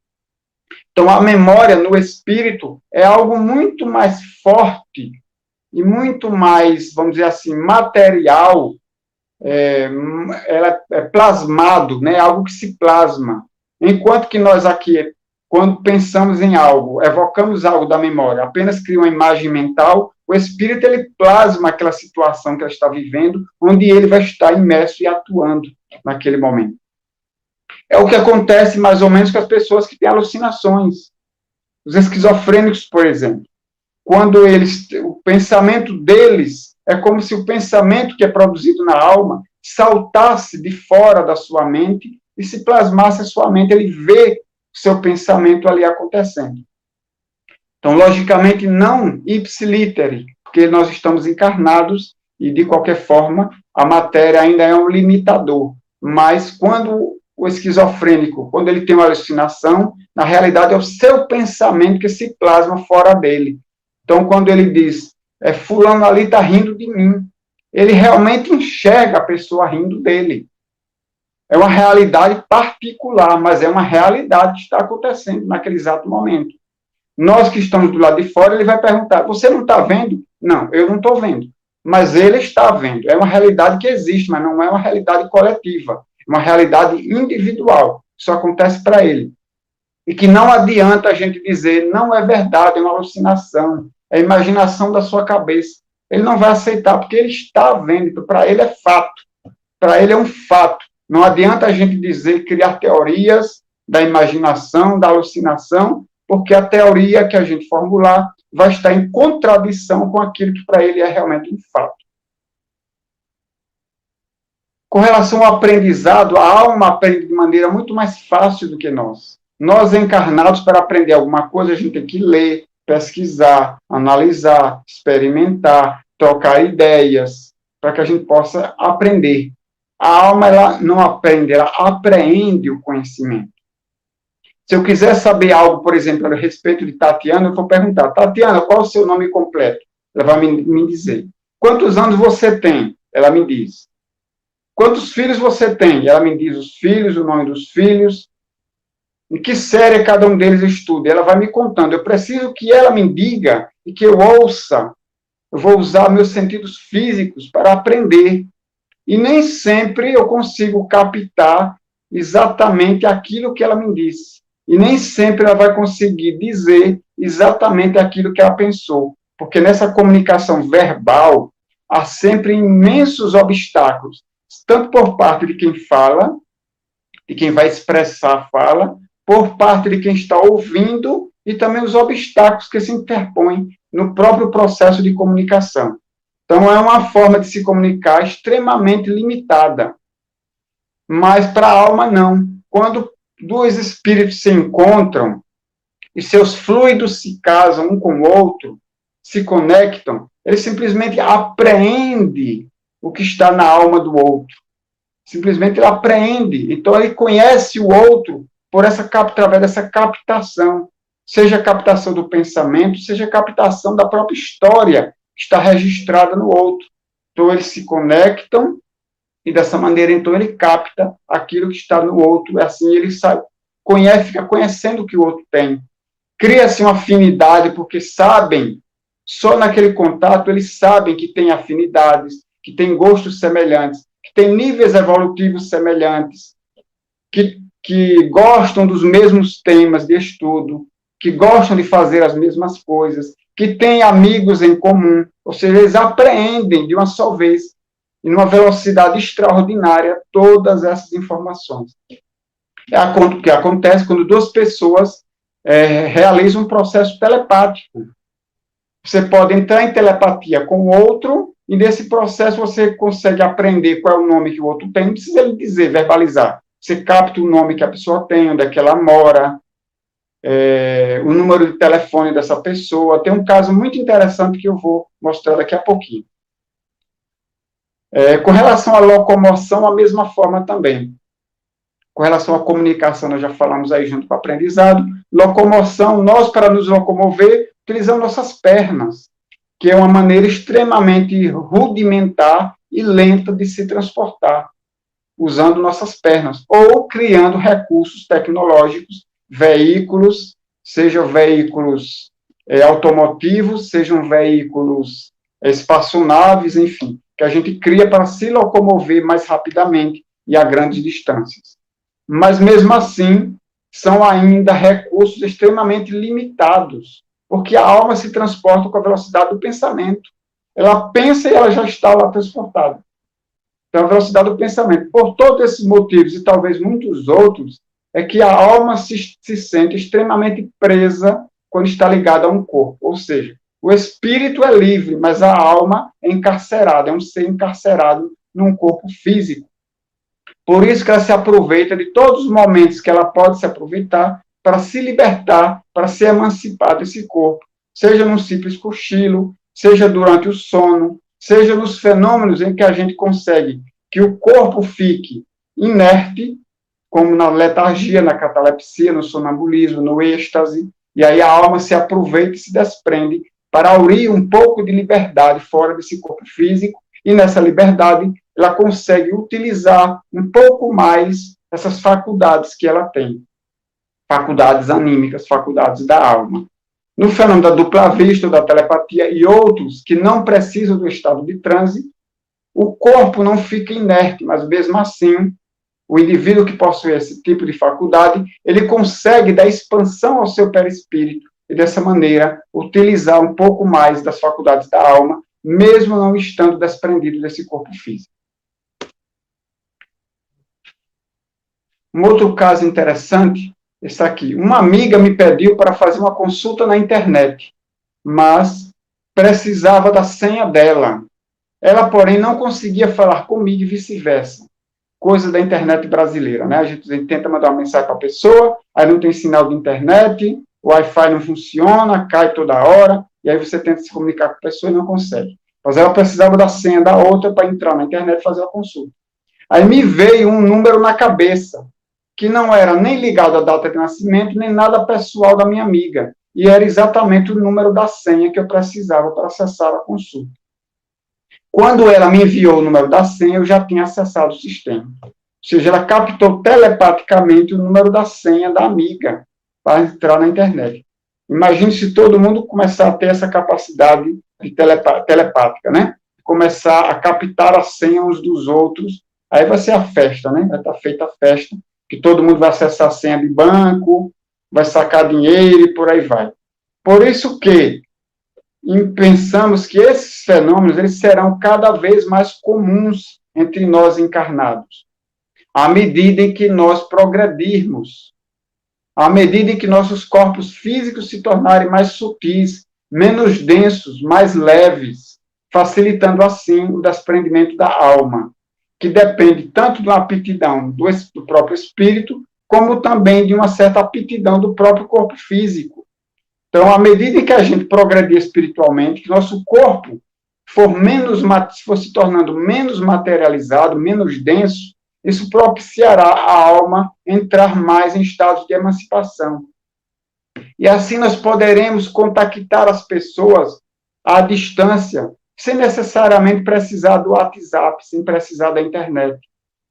Então, a memória no espírito é algo muito mais forte e muito mais, vamos dizer assim, material, ela é plasmado, né? Algo que se plasma. Enquanto que nós aqui, quando pensamos em algo, evocamos algo da memória, apenas cria uma imagem mental, o espírito ele plasma aquela situação que ela está vivendo, onde ele vai estar imerso e atuando naquele momento. É o que acontece mais ou menos com as pessoas que têm alucinações. Os esquizofrênicos, por exemplo. Quando o pensamento deles é como se o pensamento que é produzido na alma saltasse de fora da sua mente e se plasmasse a sua mente, ele vê o seu pensamento ali acontecendo. Então, logicamente, não ipsiliteri, porque nós estamos encarnados e, de qualquer forma, a matéria ainda é um limitador. Mas quando o esquizofrênico, quando ele tem uma alucinação, na realidade é o seu pensamento que se plasma fora dele. Então, quando ele diz, fulano ali está rindo de mim, ele realmente enxerga a pessoa rindo dele. É uma realidade particular, mas é uma realidade que está acontecendo naquele exato momento. Nós que estamos do lado de fora, ele vai perguntar, você não está vendo? Não, eu não estou vendo. Mas ele está vendo. É uma realidade que existe, mas não é uma realidade coletiva. É uma realidade individual. Isso acontece para ele. E que não adianta a gente dizer, não é verdade, é uma alucinação, é a imaginação da sua cabeça. Ele não vai aceitar, porque ele está vendo, para ele é fato. Para ele é um fato. Não adianta a gente dizer, criar teorias da imaginação, da alucinação, porque a teoria que a gente formular vai estar em contradição com aquilo que para ele é realmente um fato. Com relação ao aprendizado, a alma aprende de maneira muito mais fácil do que nós. Nós, encarnados, para aprender alguma coisa, a gente tem que ler, pesquisar, analisar, experimentar, trocar ideias, para que a gente possa aprender. A alma, ela não aprende, ela apreende o conhecimento. Se eu quiser saber algo, por exemplo, a respeito de Tatiana, eu vou perguntar: Tatiana, qual é o seu nome completo? Ela vai me dizer. Quantos anos você tem? Ela me diz. Quantos filhos você tem? Ela me diz os filhos, o nome dos filhos, em que série cada um deles estuda. Ela vai me contando. Eu preciso que ela me diga e que eu ouça. Eu vou usar meus sentidos físicos para aprender. E nem sempre eu consigo captar exatamente aquilo que ela me disse. E nem sempre ela vai conseguir dizer exatamente aquilo que ela pensou. Porque nessa comunicação verbal há sempre imensos obstáculos, tanto por parte de quem fala, de quem vai expressar a fala, por parte de quem está ouvindo e também os obstáculos que se interpõem no próprio processo de comunicação. Então, é uma forma de se comunicar extremamente limitada. Mas para a alma, não. Quando dois espíritos se encontram e seus fluidos se casam um com o outro, se conectam, ele simplesmente apreende o que está na alma do outro. Simplesmente ele apreende. Então, ele conhece o outro através dessa captação. Seja a captação do pensamento, seja a captação da própria história que está registrada no outro. Então, eles se conectam e, dessa maneira, então, ele capta aquilo que está no outro. Assim, ele sabe, fica conhecendo o que o outro tem. Cria-se uma afinidade, porque sabem, só naquele contato, eles sabem que tem afinidades, que tem gostos semelhantes, que tem níveis evolutivos semelhantes, que gostam dos mesmos temas de estudo, que gostam de fazer as mesmas coisas, que têm amigos em comum, ou seja, eles apreendem de uma só vez, em uma velocidade extraordinária, todas essas informações. É o que acontece quando duas pessoas realizam um processo telepático. Você pode entrar em telepatia com o outro, e nesse processo você consegue aprender qual é o nome que o outro tem, não precisa ele dizer, verbalizar. Você capta o nome que a pessoa tem, onde é que ela mora, o número de telefone dessa pessoa. Tem um caso muito interessante que eu vou mostrar daqui a pouquinho. Com relação à locomoção, a mesma forma também. Com relação à comunicação, nós já falamos aí junto com o aprendizado. Locomoção, nós, para nos locomover, utilizamos nossas pernas, que é uma maneira extremamente rudimentar e lenta de se transportar, usando nossas pernas, ou criando recursos tecnológicos, veículos, sejam veículos automotivos, sejam veículos espaçonaves, enfim, que a gente cria para se locomover mais rapidamente e a grandes distâncias. Mas, mesmo assim, são ainda recursos extremamente limitados, porque a alma se transporta com a velocidade do pensamento. Ela pensa e ela já está lá transportada. Então, a velocidade do pensamento. Por todos esses motivos, e talvez muitos outros, é que a alma se sente extremamente presa quando está ligada a um corpo. Ou seja, o espírito é livre, mas a alma é encarcerada, é um ser encarcerado num corpo físico. Por isso que ela se aproveita de todos os momentos que ela pode se aproveitar para se libertar, para se emancipar desse corpo, seja num simples cochilo, seja durante o sono, seja nos fenômenos em que a gente consegue que o corpo fique inerte, como na letargia, na catalepsia, no sonambulismo, no êxtase, e aí a alma se aproveita e se desprende para aurir um pouco de liberdade fora desse corpo físico, e nessa liberdade ela consegue utilizar um pouco mais essas faculdades que ela tem, faculdades anímicas, faculdades da alma. No fenômeno da dupla vista, da telepatia e outros que não precisam do estado de transe, o corpo não fica inerte, mas mesmo assim, o indivíduo que possui esse tipo de faculdade, ele consegue dar expansão ao seu perispírito e, dessa maneira, utilizar um pouco mais das faculdades da alma, mesmo não estando desprendido desse corpo físico. Um outro caso interessante, esse aqui. Uma amiga me pediu para fazer uma consulta na internet, mas precisava da senha dela. Ela, porém, não conseguia falar comigo e vice-versa. Coisa da internet brasileira, né? A gente tenta mandar uma mensagem para a pessoa, aí não tem sinal de internet, o Wi-Fi não funciona, cai toda hora, e aí você tenta se comunicar com a pessoa e não consegue. Mas ela precisava da senha da outra para entrar na internet e fazer a consulta. Aí me veio um número na cabeça, que não era nem ligado à data de nascimento, nem nada pessoal da minha amiga. E era exatamente o número da senha que eu precisava para acessar a consulta. Quando ela me enviou o número da senha, eu já tinha acessado o sistema. Ou seja, ela captou telepaticamente o número da senha da amiga para entrar na internet. Imagine se todo mundo começar a ter essa capacidade de telepática, né? Começar a captar a senha uns dos outros, aí vai ser a festa, né? Vai estar feita a festa, que todo mundo vai acessar a senha de banco, vai sacar dinheiro e por aí vai. Por isso que pensamos que esses fenômenos eles serão cada vez mais comuns entre nós encarnados, à medida em que nós progredirmos, à medida em que nossos corpos físicos se tornarem mais sutis, menos densos, mais leves, facilitando assim o desprendimento da alma, que depende tanto de uma aptidão do próprio espírito, como também de uma certa aptidão do próprio corpo físico. Então, à medida em que a gente progredir espiritualmente, que nosso corpo for se tornando menos materializado, menos denso, isso propiciará a alma entrar mais em estados de emancipação. E assim nós poderemos contactar as pessoas à distância, sem necessariamente precisar do WhatsApp, sem precisar da internet,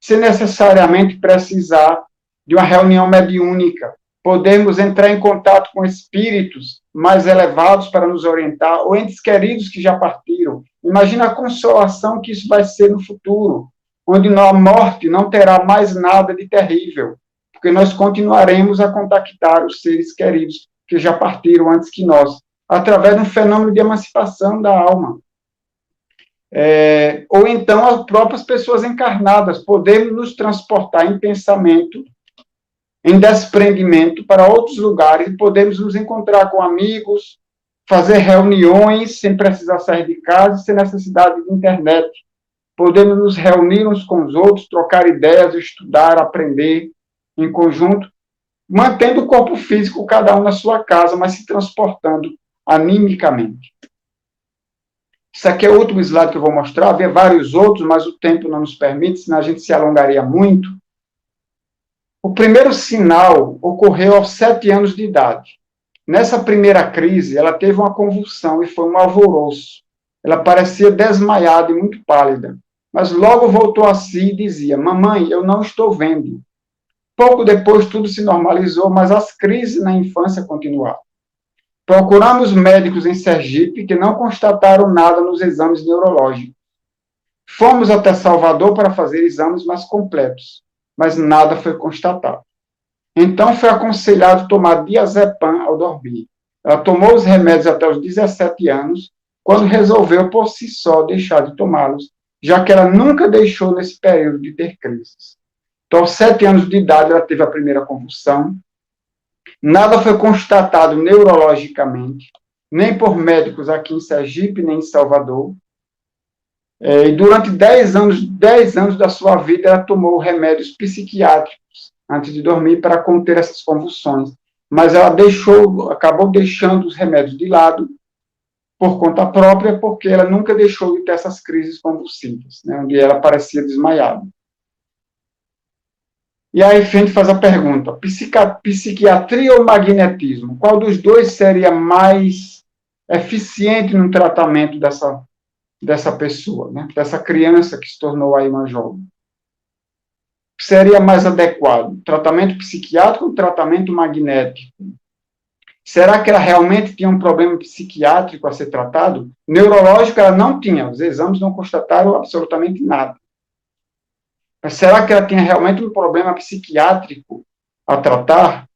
sem necessariamente precisar de uma reunião mediúnica. Podemos entrar em contato com espíritos mais elevados para nos orientar, ou entes queridos que já partiram. Imagina a consolação que isso vai ser no futuro, onde a morte não terá mais nada de terrível, porque nós continuaremos a contactar os seres queridos que já partiram antes que nós, através de um fenômeno de emancipação da alma. Ou então as próprias pessoas encarnadas, podemos nos transportar em pensamento, em desprendimento para outros lugares, e podemos nos encontrar com amigos, fazer reuniões sem precisar sair de casa, sem necessidade de internet. Podemos nos reunir uns com os outros, trocar ideias, estudar, aprender em conjunto, mantendo o corpo físico cada um na sua casa, mas se transportando animicamente. Isso aqui é o último slide que eu vou mostrar. Havia vários outros, mas o tempo não nos permite, senão a gente se alongaria muito. O primeiro sinal ocorreu aos 7 anos de idade. Nessa primeira crise, ela teve uma convulsão e foi um alvoroço. Ela parecia desmaiada e muito pálida, mas logo voltou a si e dizia: mamãe, eu não estou vendo. Pouco depois tudo se normalizou, mas as crises na infância continuaram. Procuramos médicos em Sergipe que não constataram nada nos exames neurológicos. Fomos até Salvador para fazer exames mais completos, mas nada foi constatado. Então foi aconselhado tomar diazepam ao dormir. Ela tomou os remédios até os 17 anos, quando resolveu por si só deixar de tomá-los, já que ela nunca deixou nesse período de ter crises. Então, aos 7 anos de idade, ela teve a primeira convulsão. Nada foi constatado neurologicamente, nem por médicos aqui em Sergipe, nem em Salvador. E durante 10 anos da sua vida, ela tomou remédios psiquiátricos antes de dormir para conter essas convulsões. Mas ela acabou deixando os remédios de lado por conta própria, porque ela nunca deixou de ter essas crises convulsivas, né, onde ela parecia desmaiada. E aí a gente faz a pergunta: psiquiatria ou magnetismo? Qual dos dois seria mais eficiente no tratamento dessa pessoa, né? Dessa criança que se tornou aí uma jovem? Seria mais adequado? Tratamento psiquiátrico ou tratamento magnético? Será que ela realmente tinha um problema psiquiátrico a ser tratado? Neurológico ela não tinha, os exames não constataram absolutamente nada. Mas será que ela tinha realmente um problema psiquiátrico a tratar?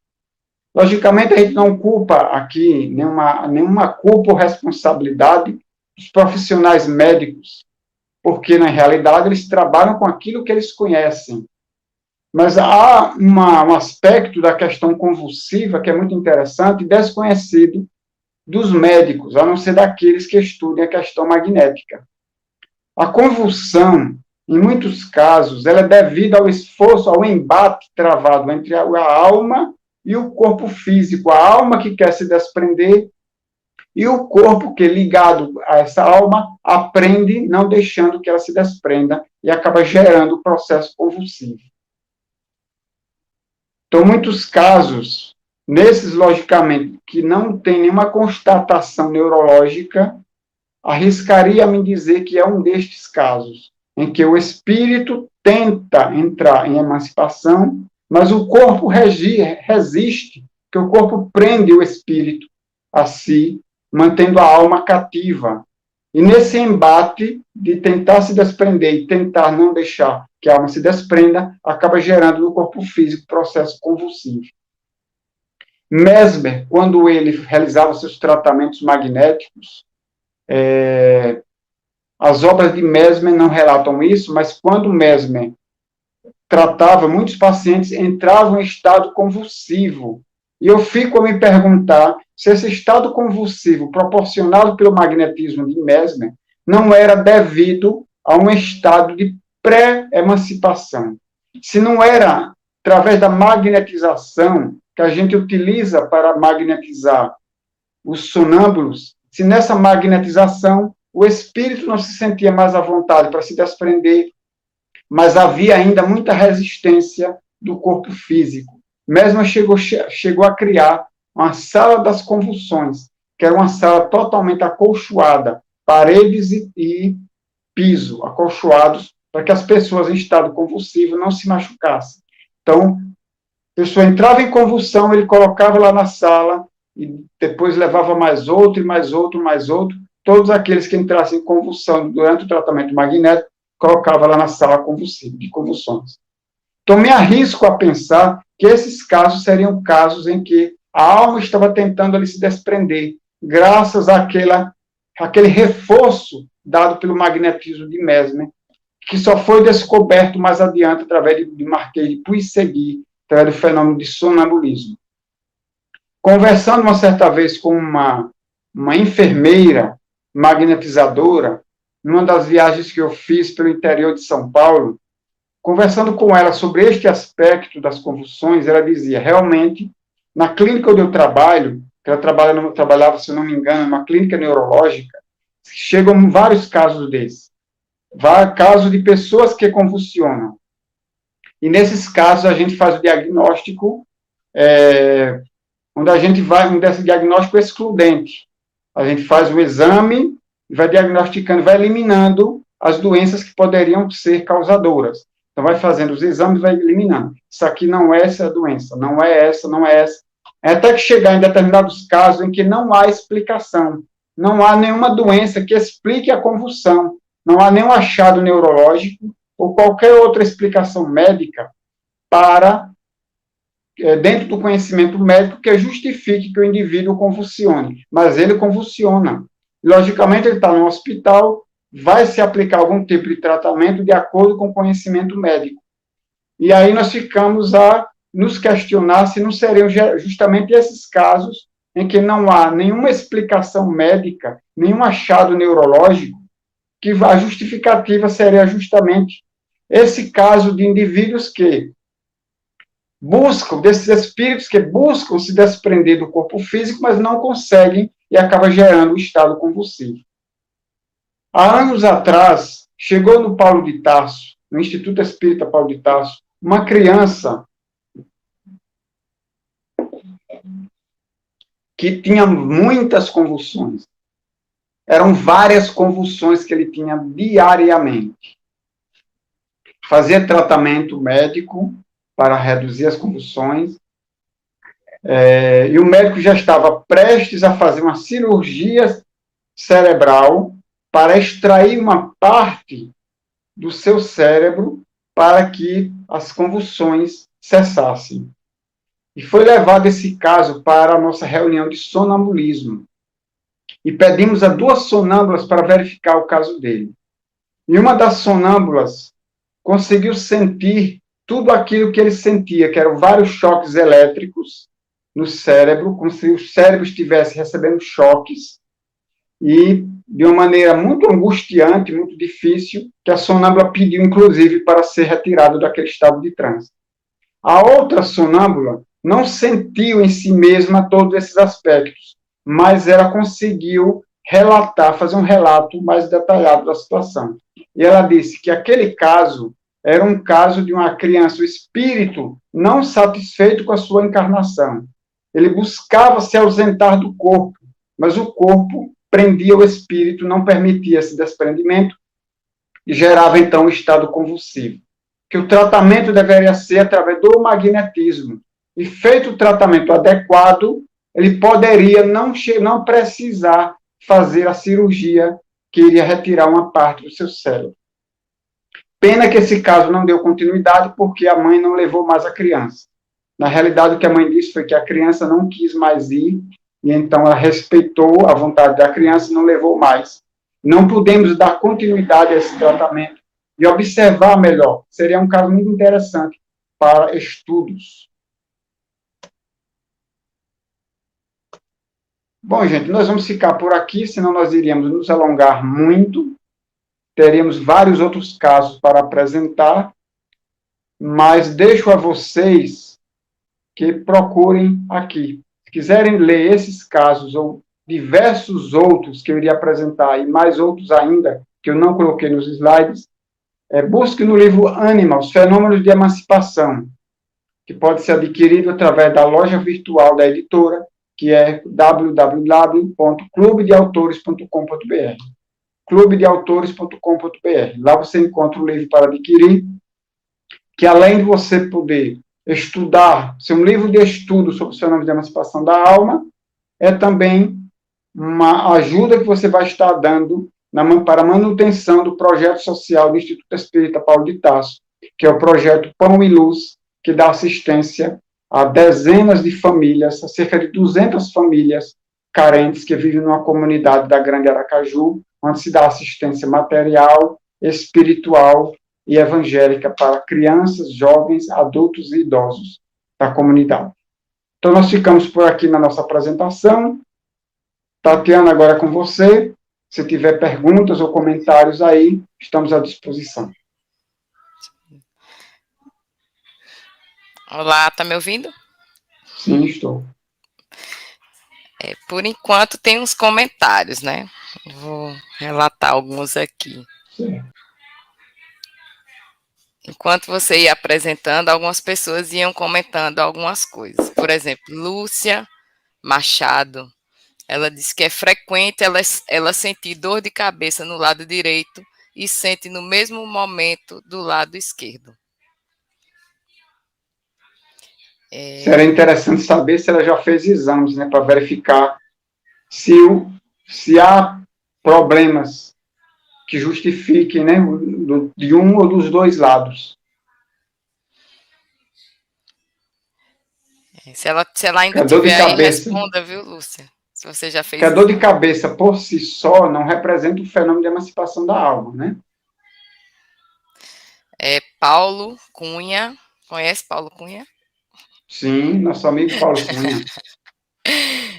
Logicamente, a gente não culpa aqui nenhuma culpa ou responsabilidade dos profissionais médicos, porque, na realidade, eles trabalham com aquilo que eles conhecem. Mas há um aspecto da questão convulsiva que é muito interessante e desconhecido dos médicos, a não ser daqueles que estudem a questão magnética. A convulsão, em muitos casos, ela é devida ao esforço, ao embate travado entre a alma e o corpo físico. A alma que quer se desprender e o corpo que, ligado a essa alma, aprende não deixando que ela se desprenda e acaba gerando o processo convulsivo. Então, muitos casos, nesses, logicamente, que não tem nenhuma constatação neurológica, arriscaria-me dizer que é um destes casos, em que o espírito tenta entrar em emancipação, mas o corpo resiste, que o corpo prende o espírito a si, mantendo a alma cativa. E nesse embate de tentar se desprender e tentar não deixar que a alma se desprenda, acaba gerando no corpo físico processo convulsivo. Mesmer, quando ele realizava seus tratamentos magnéticos, as obras de Mesmer não relatam isso, mas quando Mesmer tratava muitos pacientes, entravam em estado convulsivo. E eu fico a me perguntar se esse estado convulsivo proporcionado pelo magnetismo de Mesmer não era devido a um estado de pré-emancipação. Se não era através da magnetização que a gente utiliza para magnetizar os sonâmbulos, se nessa magnetização o espírito não se sentia mais à vontade para se desprender, mas havia ainda muita resistência do corpo físico. Mesmo chegou a criar uma sala das convulsões, que era uma sala totalmente acolchoada, paredes e piso acolchoados, para que as pessoas em estado convulsivo não se machucassem. Então, a pessoa entrava em convulsão, ele colocava lá na sala, e depois levava mais outro, e mais outro, mais outro. Todos aqueles que entrassem em convulsão durante o tratamento magnético, colocava lá na sala convulsiva, de convulsões. Então, me arrisco a pensar que esses casos seriam casos em que a alma estava tentando ali se desprender, graças àquele reforço dado pelo magnetismo de Mesmer, que só foi descoberto mais adiante através de Marquês de Puisegui, através do fenômeno de sonambulismo. Conversando uma certa vez com uma enfermeira magnetizadora, numa das viagens que eu fiz pelo interior de São Paulo, conversando com ela sobre este aspecto das convulsões, ela dizia, realmente, na clínica onde eu trabalho, que ela trabalhava, se não me engano, numa clínica neurológica, chegam vários casos desses. Casos de pessoas que convulsionam. E nesses casos a gente faz o diagnóstico, onde a gente vai, um desse diagnóstico excludente. A gente faz o exame, vai diagnosticando, vai eliminando as doenças que poderiam ser causadoras. Então, vai fazendo os exames, vai eliminando. Isso aqui não é essa doença, não é essa, não é essa. Até que chegar em determinados casos em que não há explicação. Não há nenhuma doença que explique a convulsão. Não há nenhum achado neurológico ou qualquer outra explicação médica para, dentro do conhecimento médico, que justifique que o indivíduo convulsione. Mas ele convulsiona. Logicamente, ele está no hospital, vai se aplicar algum tipo de tratamento de acordo com o conhecimento médico. E aí nós ficamos a nos questionar se não seriam justamente esses casos em que não há nenhuma explicação médica, nenhum achado neurológico, que a justificativa seria justamente esse caso de indivíduos que buscam, desses espíritos que buscam se desprender do corpo físico, mas não conseguem e acaba gerando um estado convulsivo. Há anos atrás, chegou no Paulo de Tarso, no Instituto Espírita Paulo de Tarso, uma criança que tinha muitas convulsões. Eram várias convulsões que ele tinha diariamente. Fazia tratamento médico para reduzir as convulsões, e o médico já estava prestes a fazer uma cirurgia cerebral para extrair uma parte do seu cérebro para que as convulsões cessassem. E foi levado esse caso para a nossa reunião de sonambulismo. E pedimos a duas sonâmbulas para verificar o caso dele. E uma das sonâmbulas conseguiu sentir tudo aquilo que ele sentia, que eram vários choques elétricos no cérebro, como se o cérebro estivesse recebendo choques, e de uma maneira muito angustiante, muito difícil, que a sonâmbula pediu, inclusive, para ser retirado daquele estado de transe. A outra sonâmbula não sentiu em si mesma todos esses aspectos, mas ela conseguiu relatar, fazer um relato mais detalhado da situação. E ela disse que aquele caso era um caso de uma criança, o espírito, não satisfeito com a sua encarnação. Ele buscava se ausentar do corpo, mas o corpo prendia o espírito, não permitia esse desprendimento e gerava, então, um estado convulsivo. Que o tratamento deveria ser através do magnetismo. E feito o tratamento adequado, ele poderia não precisar fazer a cirurgia que iria retirar uma parte do seu cérebro. Pena que esse caso não deu continuidade porque a mãe não levou mais a criança. Na realidade, o que a mãe disse foi que a criança não quis mais ir, e então ela respeitou a vontade da criança e não levou mais. Não podemos dar continuidade a esse tratamento e observar melhor. Seria um caso muito interessante para estudos. Bom, gente, nós vamos ficar por aqui, senão nós iríamos nos alongar muito. Teríamos vários outros casos para apresentar, mas deixo a vocês que procurem aqui. Se quiserem ler esses casos ou diversos outros que eu iria apresentar, e mais outros ainda, que eu não coloquei nos slides, busque no livro Animals, Fenômenos de Emancipação, que pode ser adquirido através da loja virtual da editora, que é www.clubedeautores.com.br. clubedeautores.com.br. Lá você encontra o livro para adquirir, que além de você poder estudar, ser um livro de estudo sobre os fenômenos de emancipação da alma, é também uma ajuda que você vai estar dando para a manutenção do projeto social do Instituto Espírita Paulo de Tarso, que é o projeto Pão e Luz, que dá assistência a dezenas de famílias, a cerca de 200 famílias carentes que vivem numa comunidade da Grande Aracaju, onde se dá assistência material, espiritual e evangélica para crianças, jovens, adultos e idosos da comunidade. Então, nós ficamos por aqui na nossa apresentação. Tatiana, agora é com você. Se tiver perguntas ou comentários aí, estamos à disposição. Olá, tá me ouvindo? Sim, estou. Por enquanto tem uns comentários, né? Vou relatar alguns aqui. Sim. Enquanto você ia apresentando, algumas pessoas iam comentando algumas coisas. Por exemplo, Lúcia Machado, ela disse que é frequente ela sentir dor de cabeça no lado direito e sente no mesmo momento do lado esquerdo. Seria interessante saber se ela já fez exames, né, para verificar se há problemas que justifiquem, né, de um ou dos dois lados. Se ela ainda tiver aí, responda, viu, Lúcia? Se você já fez. Que a dor de cabeça por si só não representa o fenômeno de emancipação da alma, né? Paulo Cunha. Conhece Paulo Cunha? Sim, nosso amigo Paulo Cunha.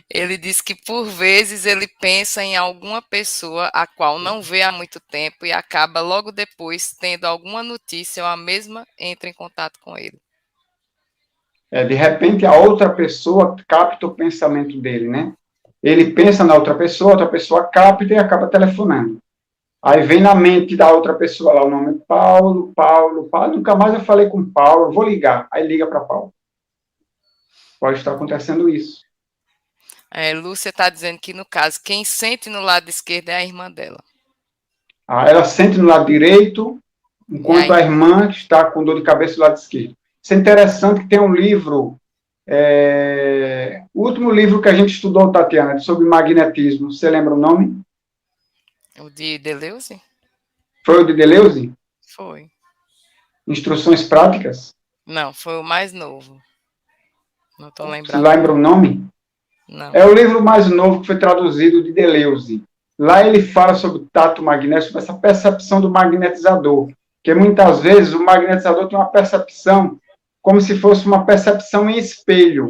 Ele diz que, por vezes, ele pensa em alguma pessoa a qual não vê há muito tempo e acaba, logo depois, tendo alguma notícia ou a mesma entra em contato com ele. De repente, a outra pessoa capta o pensamento dele, né? Ele pensa na outra pessoa capta e acaba telefonando. Aí vem na mente da outra pessoa lá o nome Paulo, nunca mais eu falei com Paulo, eu vou ligar. Aí liga para Paulo. Pode estar acontecendo isso. Lúcia está dizendo que, no caso, quem sente no lado esquerdo é a irmã dela. Ela sente no lado direito, enquanto a irmã está com dor de cabeça do lado esquerdo. Isso é interessante que tem um livro, o último livro que a gente estudou, Tatiana, sobre magnetismo. Você lembra o nome? O de Deleuze? Foi o de Deleuze? Foi. Instruções práticas? Não, foi o mais novo. Não estou lembrando. Você lembra o nome? Não. É o livro mais novo que foi traduzido de Deleuze. Lá ele fala sobre o tato magnético, sobre essa percepção do magnetizador. Porque muitas vezes o magnetizador tem uma percepção como se fosse uma percepção em espelho.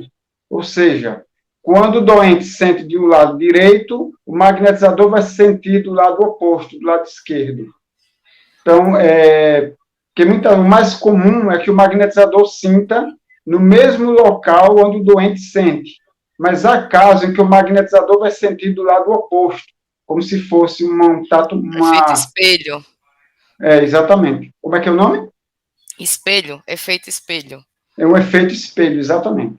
Ou seja, quando o doente sente de um lado direito, o magnetizador vai sentir do lado oposto, do lado esquerdo. Então, o mais comum é que o magnetizador sinta no mesmo local onde o doente sente. Mas há casos em que o magnetizador vai sentir do lado oposto, como se fosse Efeito espelho. Exatamente. Como é que é o nome? Espelho, efeito espelho. É um efeito espelho, exatamente.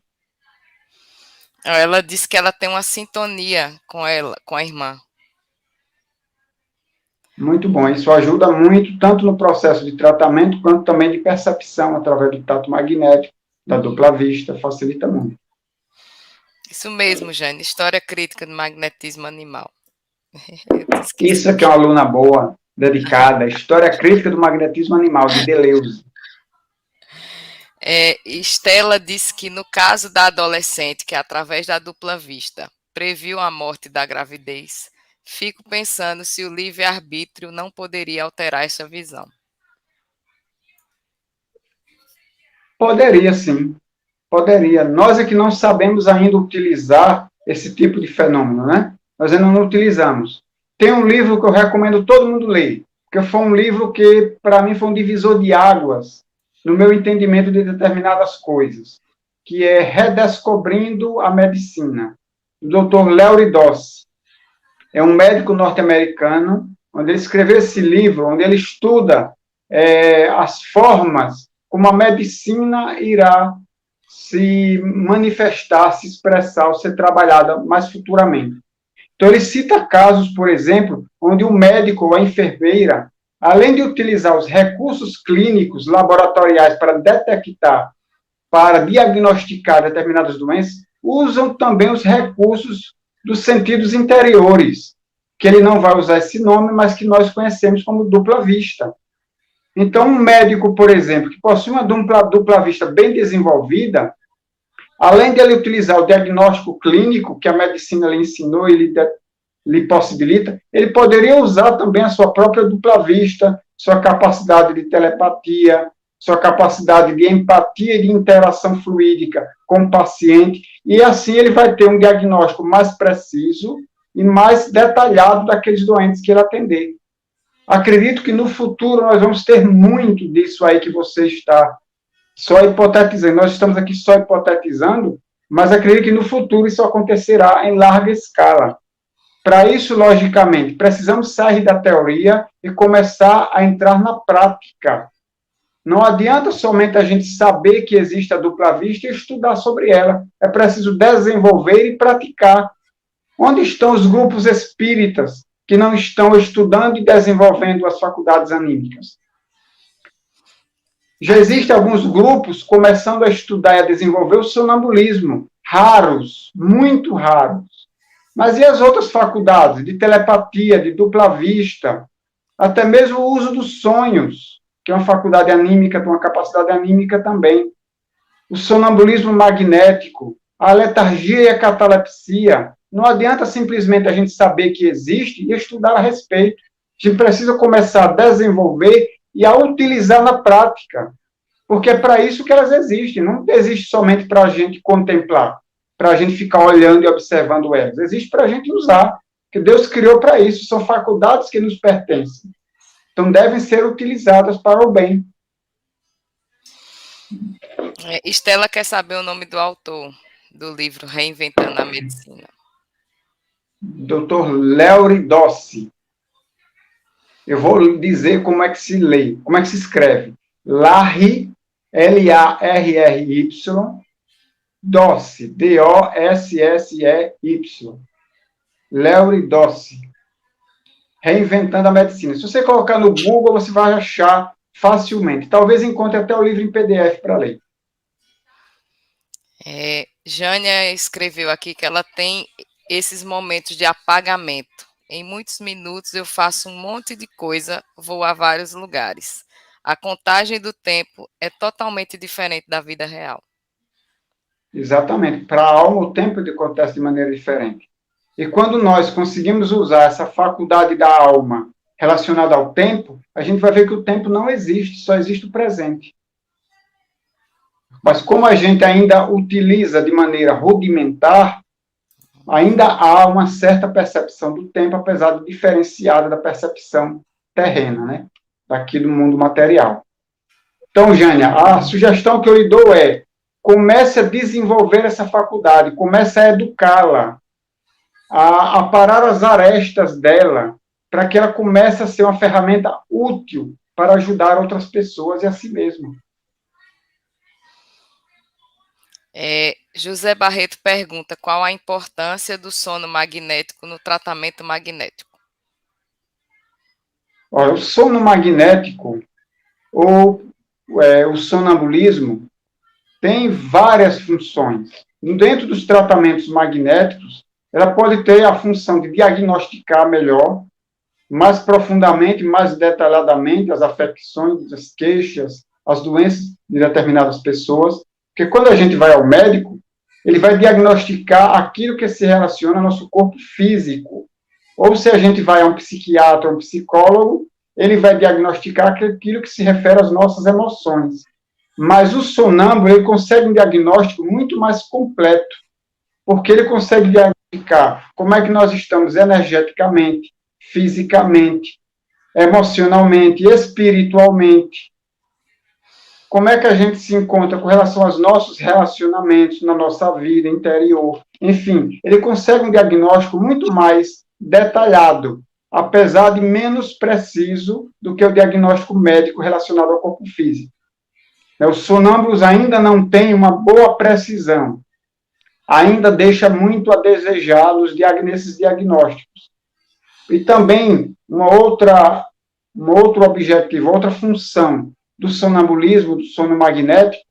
Ela disse que ela tem uma sintonia com ela, com a irmã. Muito bom. Isso ajuda muito, tanto no processo de tratamento, quanto também de percepção, através do tato magnético, da dupla vista, facilita muito. Isso mesmo, Jane. História crítica do magnetismo animal. Eu disse que Isso aqui é esqueci. uma aluna boa, dedicada. História crítica do magnetismo animal, de Deleuze. Estela disse que no caso da adolescente, que através da dupla vista previu a morte da gravidez, fico pensando se o livre-arbítrio não poderia alterar essa visão. Poderia, sim. Poderia. Nós é que não sabemos ainda utilizar esse tipo de fenômeno, né? Nós ainda não utilizamos. Tem um livro que eu recomendo todo mundo ler, porque foi um livro que, para mim, foi um divisor de águas no meu entendimento de determinadas coisas, que é Redescobrindo a Medicina, do Dr. Léo Dossi. É um médico norte-americano, onde ele escreveu esse livro, onde ele estuda as formas como a medicina irá se manifestar, se expressar, ou ser trabalhada mais futuramente. Então, ele cita casos, por exemplo, onde o médico ou a enfermeira, além de utilizar os recursos clínicos laboratoriais para detectar, para diagnosticar determinadas doenças, usam também os recursos dos sentidos interiores, que ele não vai usar esse nome, mas que nós conhecemos como dupla vista. Então, um médico, por exemplo, que possui uma dupla vista bem desenvolvida, além de ele utilizar o diagnóstico clínico que a medicina lhe ensinou e lhe possibilita, ele poderia usar também a sua própria dupla vista, sua capacidade de telepatia, sua capacidade de empatia e de interação fluídica com o paciente, e assim ele vai ter um diagnóstico mais preciso e mais detalhado daqueles doentes que ele atender. Acredito que no futuro nós vamos ter muito disso aí que você está só hipotetizando. Nós estamos aqui só hipotetizando, mas acredito que no futuro isso acontecerá em larga escala. Para isso, logicamente, precisamos sair da teoria e começar a entrar na prática. Não adianta somente a gente saber que existe a dupla vista e estudar sobre ela. É preciso desenvolver e praticar. Onde estão os grupos espíritas que não estão estudando e desenvolvendo as faculdades anímicas? Já existem alguns grupos começando a estudar e a desenvolver o sonambulismo, raros, muito raros. Mas e as outras faculdades de telepatia, de dupla vista, até mesmo o uso dos sonhos, que é uma faculdade anímica, de uma capacidade anímica também. O sonambulismo magnético, a letargia e a catalepsia. Não adianta simplesmente a gente saber que existe e estudar a respeito. A gente precisa começar a desenvolver e a utilizar na prática. Porque é para isso que elas existem. Não existe somente para a gente contemplar, para a gente ficar olhando e observando elas. Existe para a gente usar. Que Deus criou para isso. São faculdades que nos pertencem. Então, devem ser utilizadas para o bem. Estela quer saber o nome do autor do livro Reinventando a Medicina. Dr. Léo Dossi. Eu vou dizer como é que se lê, como é que se escreve. Larry, Larry, Dossi, Dossey. Léo Dossi. Reinventando a Medicina. Se você colocar no Google, você vai achar facilmente. Talvez encontre até o livro em PDF para ler. Jânia escreveu aqui que ela tem esses momentos de apagamento. Em muitos minutos eu faço um monte de coisa, vou a vários lugares. A contagem do tempo é totalmente diferente da vida real. Exatamente. Para a alma, o tempo acontece de maneira diferente. E quando nós conseguimos usar essa faculdade da alma relacionada ao tempo, a gente vai ver que o tempo não existe, só existe o presente. Mas como a gente ainda utiliza de maneira rudimentar, ainda há uma certa percepção do tempo, apesar de diferenciada da percepção terrena, né? Daqui do mundo material. Então, Jânia, a sugestão que eu lhe dou é: comece a desenvolver essa faculdade, comece a educá-la, a parar as arestas dela, para que ela comece a ser uma ferramenta útil para ajudar outras pessoas e a si mesma. José Barreto pergunta qual a importância do sono magnético no tratamento magnético. Olha, o sono magnético ou o sonambulismo tem várias funções. Dentro dos tratamentos magnéticos, ela pode ter a função de diagnosticar melhor, mais profundamente, mais detalhadamente, as afecções, as queixas, as doenças de determinadas pessoas, porque quando a gente vai ao médico, ele vai diagnosticar aquilo que se relaciona ao nosso corpo físico. Ou se a gente vai a um psiquiatra, um psicólogo, ele vai diagnosticar aquilo que se refere às nossas emoções. Mas o sonâmbulo, ele consegue um diagnóstico muito mais completo, porque ele consegue diagnosticar como é que nós estamos energeticamente, fisicamente, emocionalmente, espiritualmente. Como é que a gente se encontra com relação aos nossos relacionamentos na nossa vida interior. Enfim, ele consegue um diagnóstico muito mais detalhado, apesar de menos preciso do que o diagnóstico médico relacionado ao corpo físico. Os sonâmbulos ainda não têm uma boa precisão, ainda deixa muito a desejar nesses diagnósticos. E também um outro objetivo, outra função do sonambulismo, do sono magnético,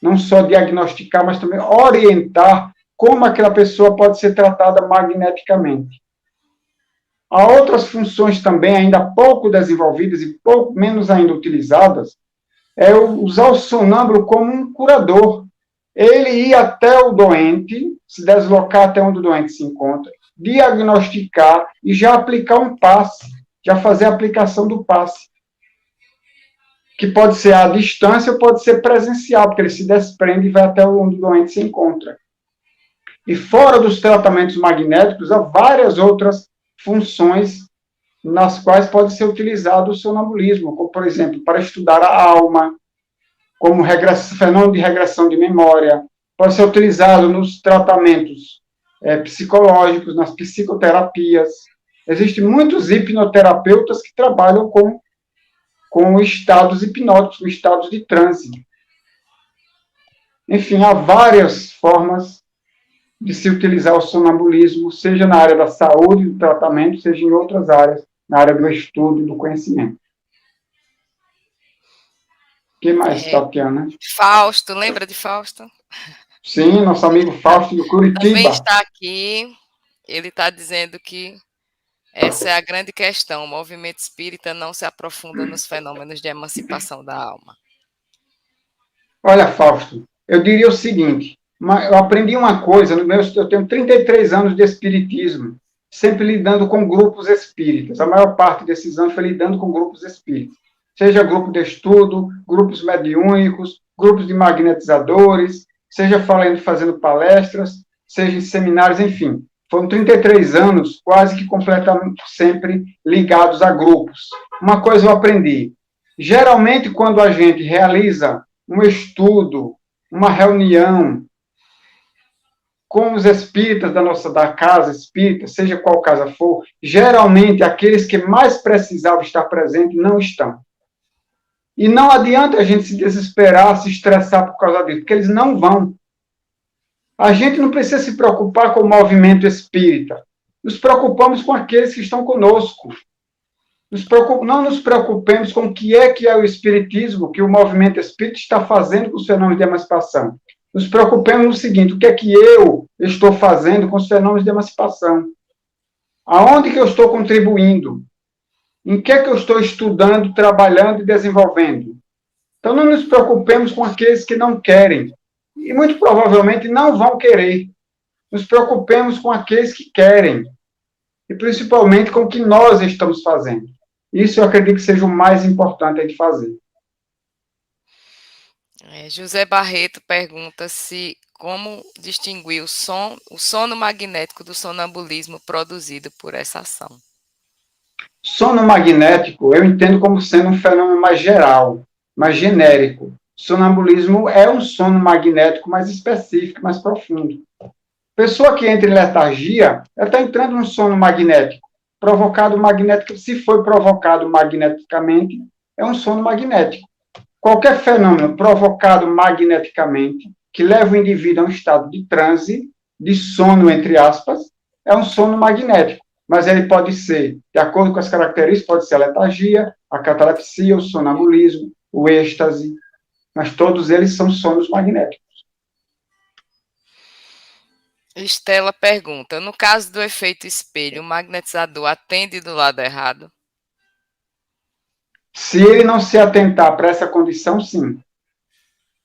não só diagnosticar, mas também orientar como aquela pessoa pode ser tratada magneticamente. Há outras funções também ainda pouco desenvolvidas e pouco menos ainda utilizadas, é usar o sonâmbulo como um curador. Ele ir até o doente, se deslocar até onde o doente se encontra, diagnosticar e já aplicar um passe, já fazer a aplicação do passe, que pode ser à distância ou pode ser presencial, porque ele se desprende e vai até onde o doente se encontra. E fora dos tratamentos magnéticos, há várias outras funções nas quais pode ser utilizado o sonambulismo, como, por exemplo, para estudar a alma, como fenômeno de regressão de memória, pode ser utilizado nos tratamentos psicológicos, nas psicoterapias. Existem muitos hipnoterapeutas que trabalham com estados hipnóticos, com estados de transe. Enfim, há várias formas de se utilizar o sonambulismo, seja na área da saúde, do tratamento, seja em outras áreas, na área do estudo e do conhecimento. O que mais, Tatiana? Fausto, lembra de Fausto? Sim, nosso amigo Fausto do Curitiba. Também está aqui. Ele está dizendo que essa é a grande questão. O movimento espírita não se aprofunda nos fenômenos de emancipação da alma. Olha, Fausto, eu diria o seguinte, eu aprendi uma coisa, eu tenho 33 anos de espiritismo, sempre lidando com grupos espíritas. A maior parte desses anos foi lidando com grupos espíritas. Seja grupo de estudo, grupos mediúnicos, grupos de magnetizadores, seja fazendo palestras, seja em seminários, enfim. Foram 33 anos quase que completamente sempre ligados a grupos. Uma coisa eu aprendi. Geralmente, quando a gente realiza um estudo, uma reunião com os espíritas da casa espírita, seja qual casa for, geralmente aqueles que mais precisavam estar presentes não estão. E não adianta a gente se desesperar, se estressar por causa disso, porque eles não vão. A gente não precisa se preocupar com o movimento espírita. Nos preocupamos com aqueles que estão conosco. Não nos preocupemos com o que é o espiritismo, que o movimento espírita está fazendo com os fenômenos de emancipação. Nos preocupemos no seguinte, o que é que eu estou fazendo com os fenômenos de emancipação? Aonde que eu estou contribuindo? Em que é que eu estou estudando, trabalhando e desenvolvendo? Então, não nos preocupemos com aqueles que não querem. E muito provavelmente não vão querer. Nos preocupemos com aqueles que querem. E principalmente com o que nós estamos fazendo. Isso eu acredito que seja o mais importante de fazer. José Barreto pergunta como distinguir o sono magnético do sonambulismo produzido por essa ação. Sono magnético eu entendo como sendo um fenômeno mais geral, mais genérico. Sonambulismo é um sono magnético mais específico, mais profundo. Pessoa que entra em letargia, ela está entrando num sono magnético. Se foi provocado magneticamente, é um sono magnético. Qualquer fenômeno provocado magneticamente, que leva o indivíduo a um estado de transe, de sono, entre aspas, é um sono magnético. Mas ele pode ser, de acordo com as características, pode ser a letargia, a catalepsia, o sonambulismo, o êxtase, mas todos eles são sonos magnéticos. Estela pergunta, no caso do efeito espelho, o magnetizador atende do lado errado? Se ele não se atentar para essa condição, sim.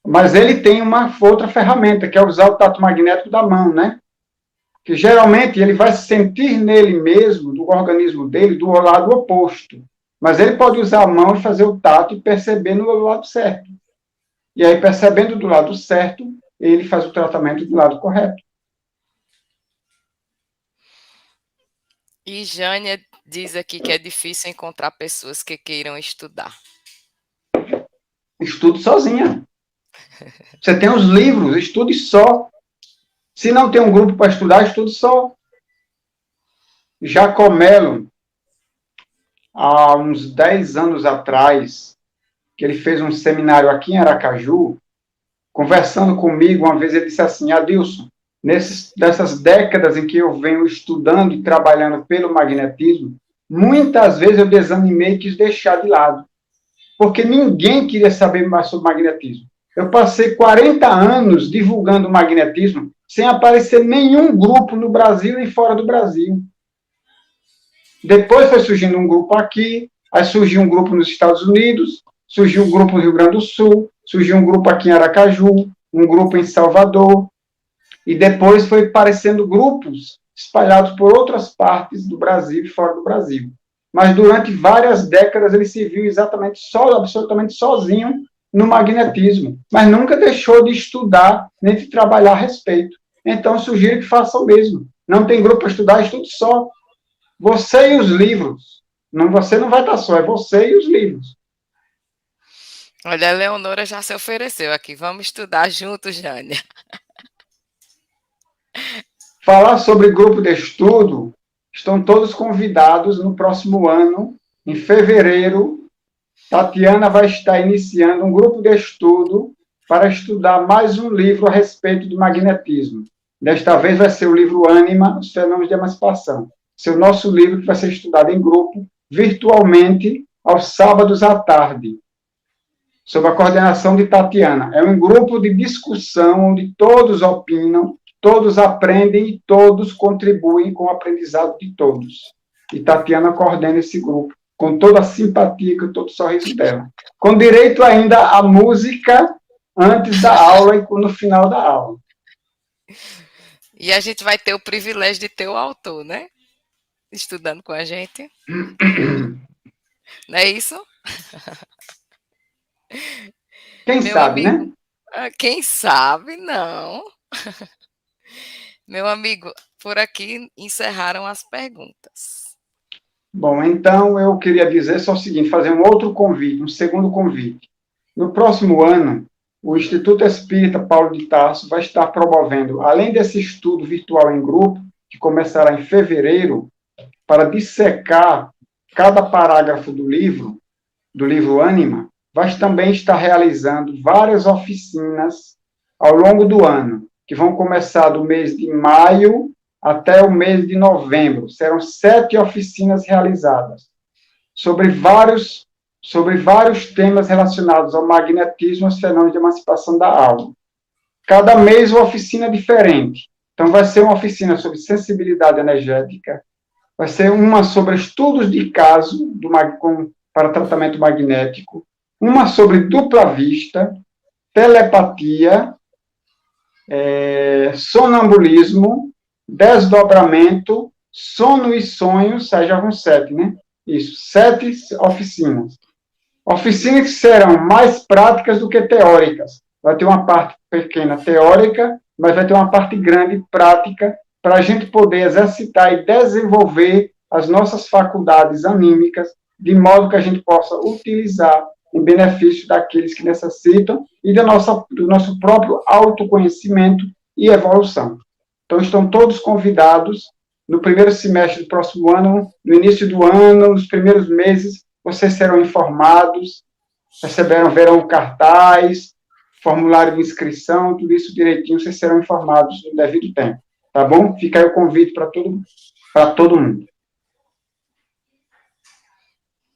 Mas ele tem uma outra ferramenta, que é usar o tato magnético da mão, né? Que geralmente ele vai sentir nele mesmo, do organismo dele, do lado oposto. Mas ele pode usar a mão e fazer o tato e perceber no lado certo. E aí, percebendo do lado certo, ele faz o tratamento do lado correto. E Jânia diz aqui que é difícil encontrar pessoas que queiram estudar. Estude sozinha. Você tem os livros, estude só. Se não tem um grupo para estudar, estude só. Jacomelo, há uns 10 anos atrás, que ele fez um seminário aqui em Aracaju, conversando comigo, uma vez ele disse assim, Adilson, dessas décadas em que eu venho estudando e trabalhando pelo magnetismo, muitas vezes eu desanimei e quis deixar de lado, porque ninguém queria saber mais sobre magnetismo. Eu passei 40 anos divulgando o magnetismo sem aparecer nenhum grupo no Brasil e fora do Brasil. Depois foi surgindo um grupo aqui, aí surgiu um grupo nos Estados Unidos, surgiu um grupo no Rio Grande do Sul, surgiu um grupo aqui em Aracaju, um grupo em Salvador, e depois foi aparecendo grupos espalhados por outras partes do Brasil e fora do Brasil. Mas durante várias décadas ele se viu absolutamente sozinho no magnetismo, mas nunca deixou de estudar nem de trabalhar a respeito. Então, sugiro que faça o mesmo. Não tem grupo para estudar, estude só. Você e os livros. Não, você não vai estar só, é você e os livros. Olha, a Leonora já se ofereceu aqui. Vamos estudar juntos, Jânia. Falar sobre grupo de estudo, estão todos convidados no próximo ano, em fevereiro. Tatiana vai estar iniciando um grupo de estudo para estudar mais um livro a respeito do magnetismo. Desta vez vai ser o livro Ânima, os Fenômenos de Emancipação. Esse é o nosso livro que vai ser estudado em grupo, virtualmente, aos sábados à tarde, sob a coordenação de Tatiana. É um grupo de discussão onde todos opinam, todos aprendem e todos contribuem com o aprendizado de todos. E Tatiana coordena esse grupo, com toda a simpatia, com todo o sorriso dela. Com direito ainda à música antes da aula e no final da aula. E a gente vai ter o privilégio de ter o autor, né? Estudando com a gente. Não é isso? Quem Meu sabe, amigo, né? Quem sabe, não. Meu amigo, por aqui encerraram as perguntas. Bom, então eu queria dizer só o seguinte, fazer um outro convite, um segundo convite. No próximo ano, o Instituto Espírita Paulo de Tarso vai estar promovendo, além desse estudo virtual em grupo, que começará em fevereiro, para dissecar cada parágrafo do livro Ânima, vai também estar realizando várias oficinas ao longo do ano, que vão começar do mês de maio até o mês de novembro. Serão 7 oficinas realizadas sobre vários temas relacionados ao magnetismo e aos fenômenos de emancipação da alma. Cada mês uma oficina diferente. Então, vai ser uma oficina sobre sensibilidade energética, vai ser uma sobre estudos de caso para tratamento magnético, uma sobre dupla vista, telepatia, sonambulismo, desdobramento, sono e sonhos, já vão 7, né? Isso, 7 oficinas. Oficinas que serão mais práticas do que teóricas. Vai ter uma parte pequena teórica, mas vai ter uma parte grande prática para a gente poder exercitar e desenvolver as nossas faculdades anímicas, de modo que a gente possa utilizar em benefício daqueles que necessitam e do nosso próprio autoconhecimento e evolução. Então, estão todos convidados no primeiro semestre do próximo ano, no início do ano, nos primeiros meses, vocês serão informados, verão o cartaz, formulário de inscrição, tudo isso direitinho, vocês serão informados no devido tempo. Tá bom? Fica aí o convite para todo mundo.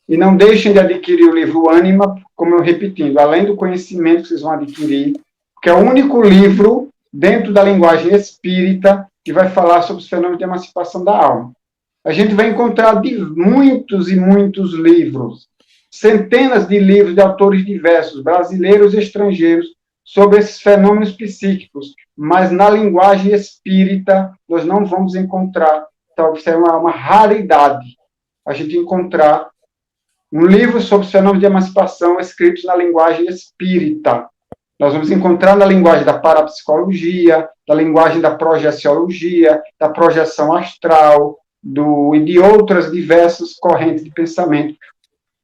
E não deixem de adquirir o livro Ânima, como eu repetindo, além do conhecimento que vocês vão adquirir, que é o único livro dentro da linguagem espírita que vai falar sobre os fenômenos de emancipação da alma. A gente vai encontrar muitos e muitos livros, centenas de livros de autores diversos, brasileiros e estrangeiros, sobre esses fenômenos psíquicos, mas na linguagem espírita nós não vamos encontrar. Então, isso é uma raridade, a gente encontrar um livro sobre os fenômenos de emancipação escritos na linguagem espírita. Nós vamos encontrar na linguagem da parapsicologia, da linguagem da projeciologia, da projeção astral, e de outras diversas correntes de pensamento,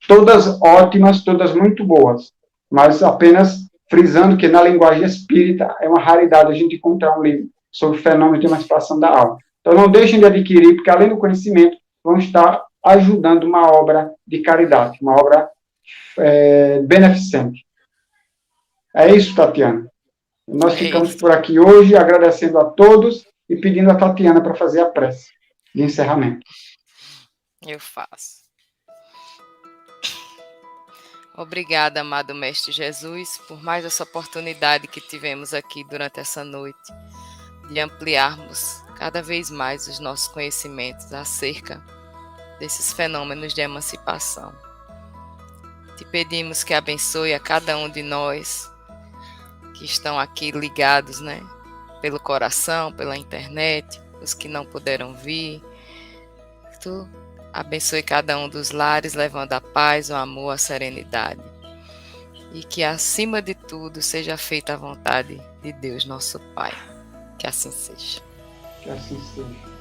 todas ótimas, todas muito boas, mas apenas frisando que na linguagem espírita é uma raridade a gente encontrar um livro sobre o fenômeno de emancipação da alma. Então não deixem de adquirir, porque além do conhecimento, vão estar ajudando uma obra de caridade, uma obra beneficente. É isso, Tatiana. Nós ficamos por aqui hoje, agradecendo a todos e pedindo a Tatiana para fazer a prece de encerramento. Eu faço. Obrigada, amado Mestre Jesus, por mais essa oportunidade que tivemos aqui durante essa noite, de ampliarmos cada vez mais os nossos conhecimentos acerca desses fenômenos de emancipação. Te pedimos que abençoe a cada um de nós que estão aqui ligados, né, pelo coração, pela internet, os que não puderam vir. Tu abençoe cada um dos lares, levando a paz, o amor, a serenidade. E que, acima de tudo, seja feita a vontade de Deus, nosso Pai. Que assim seja. Que assim seja.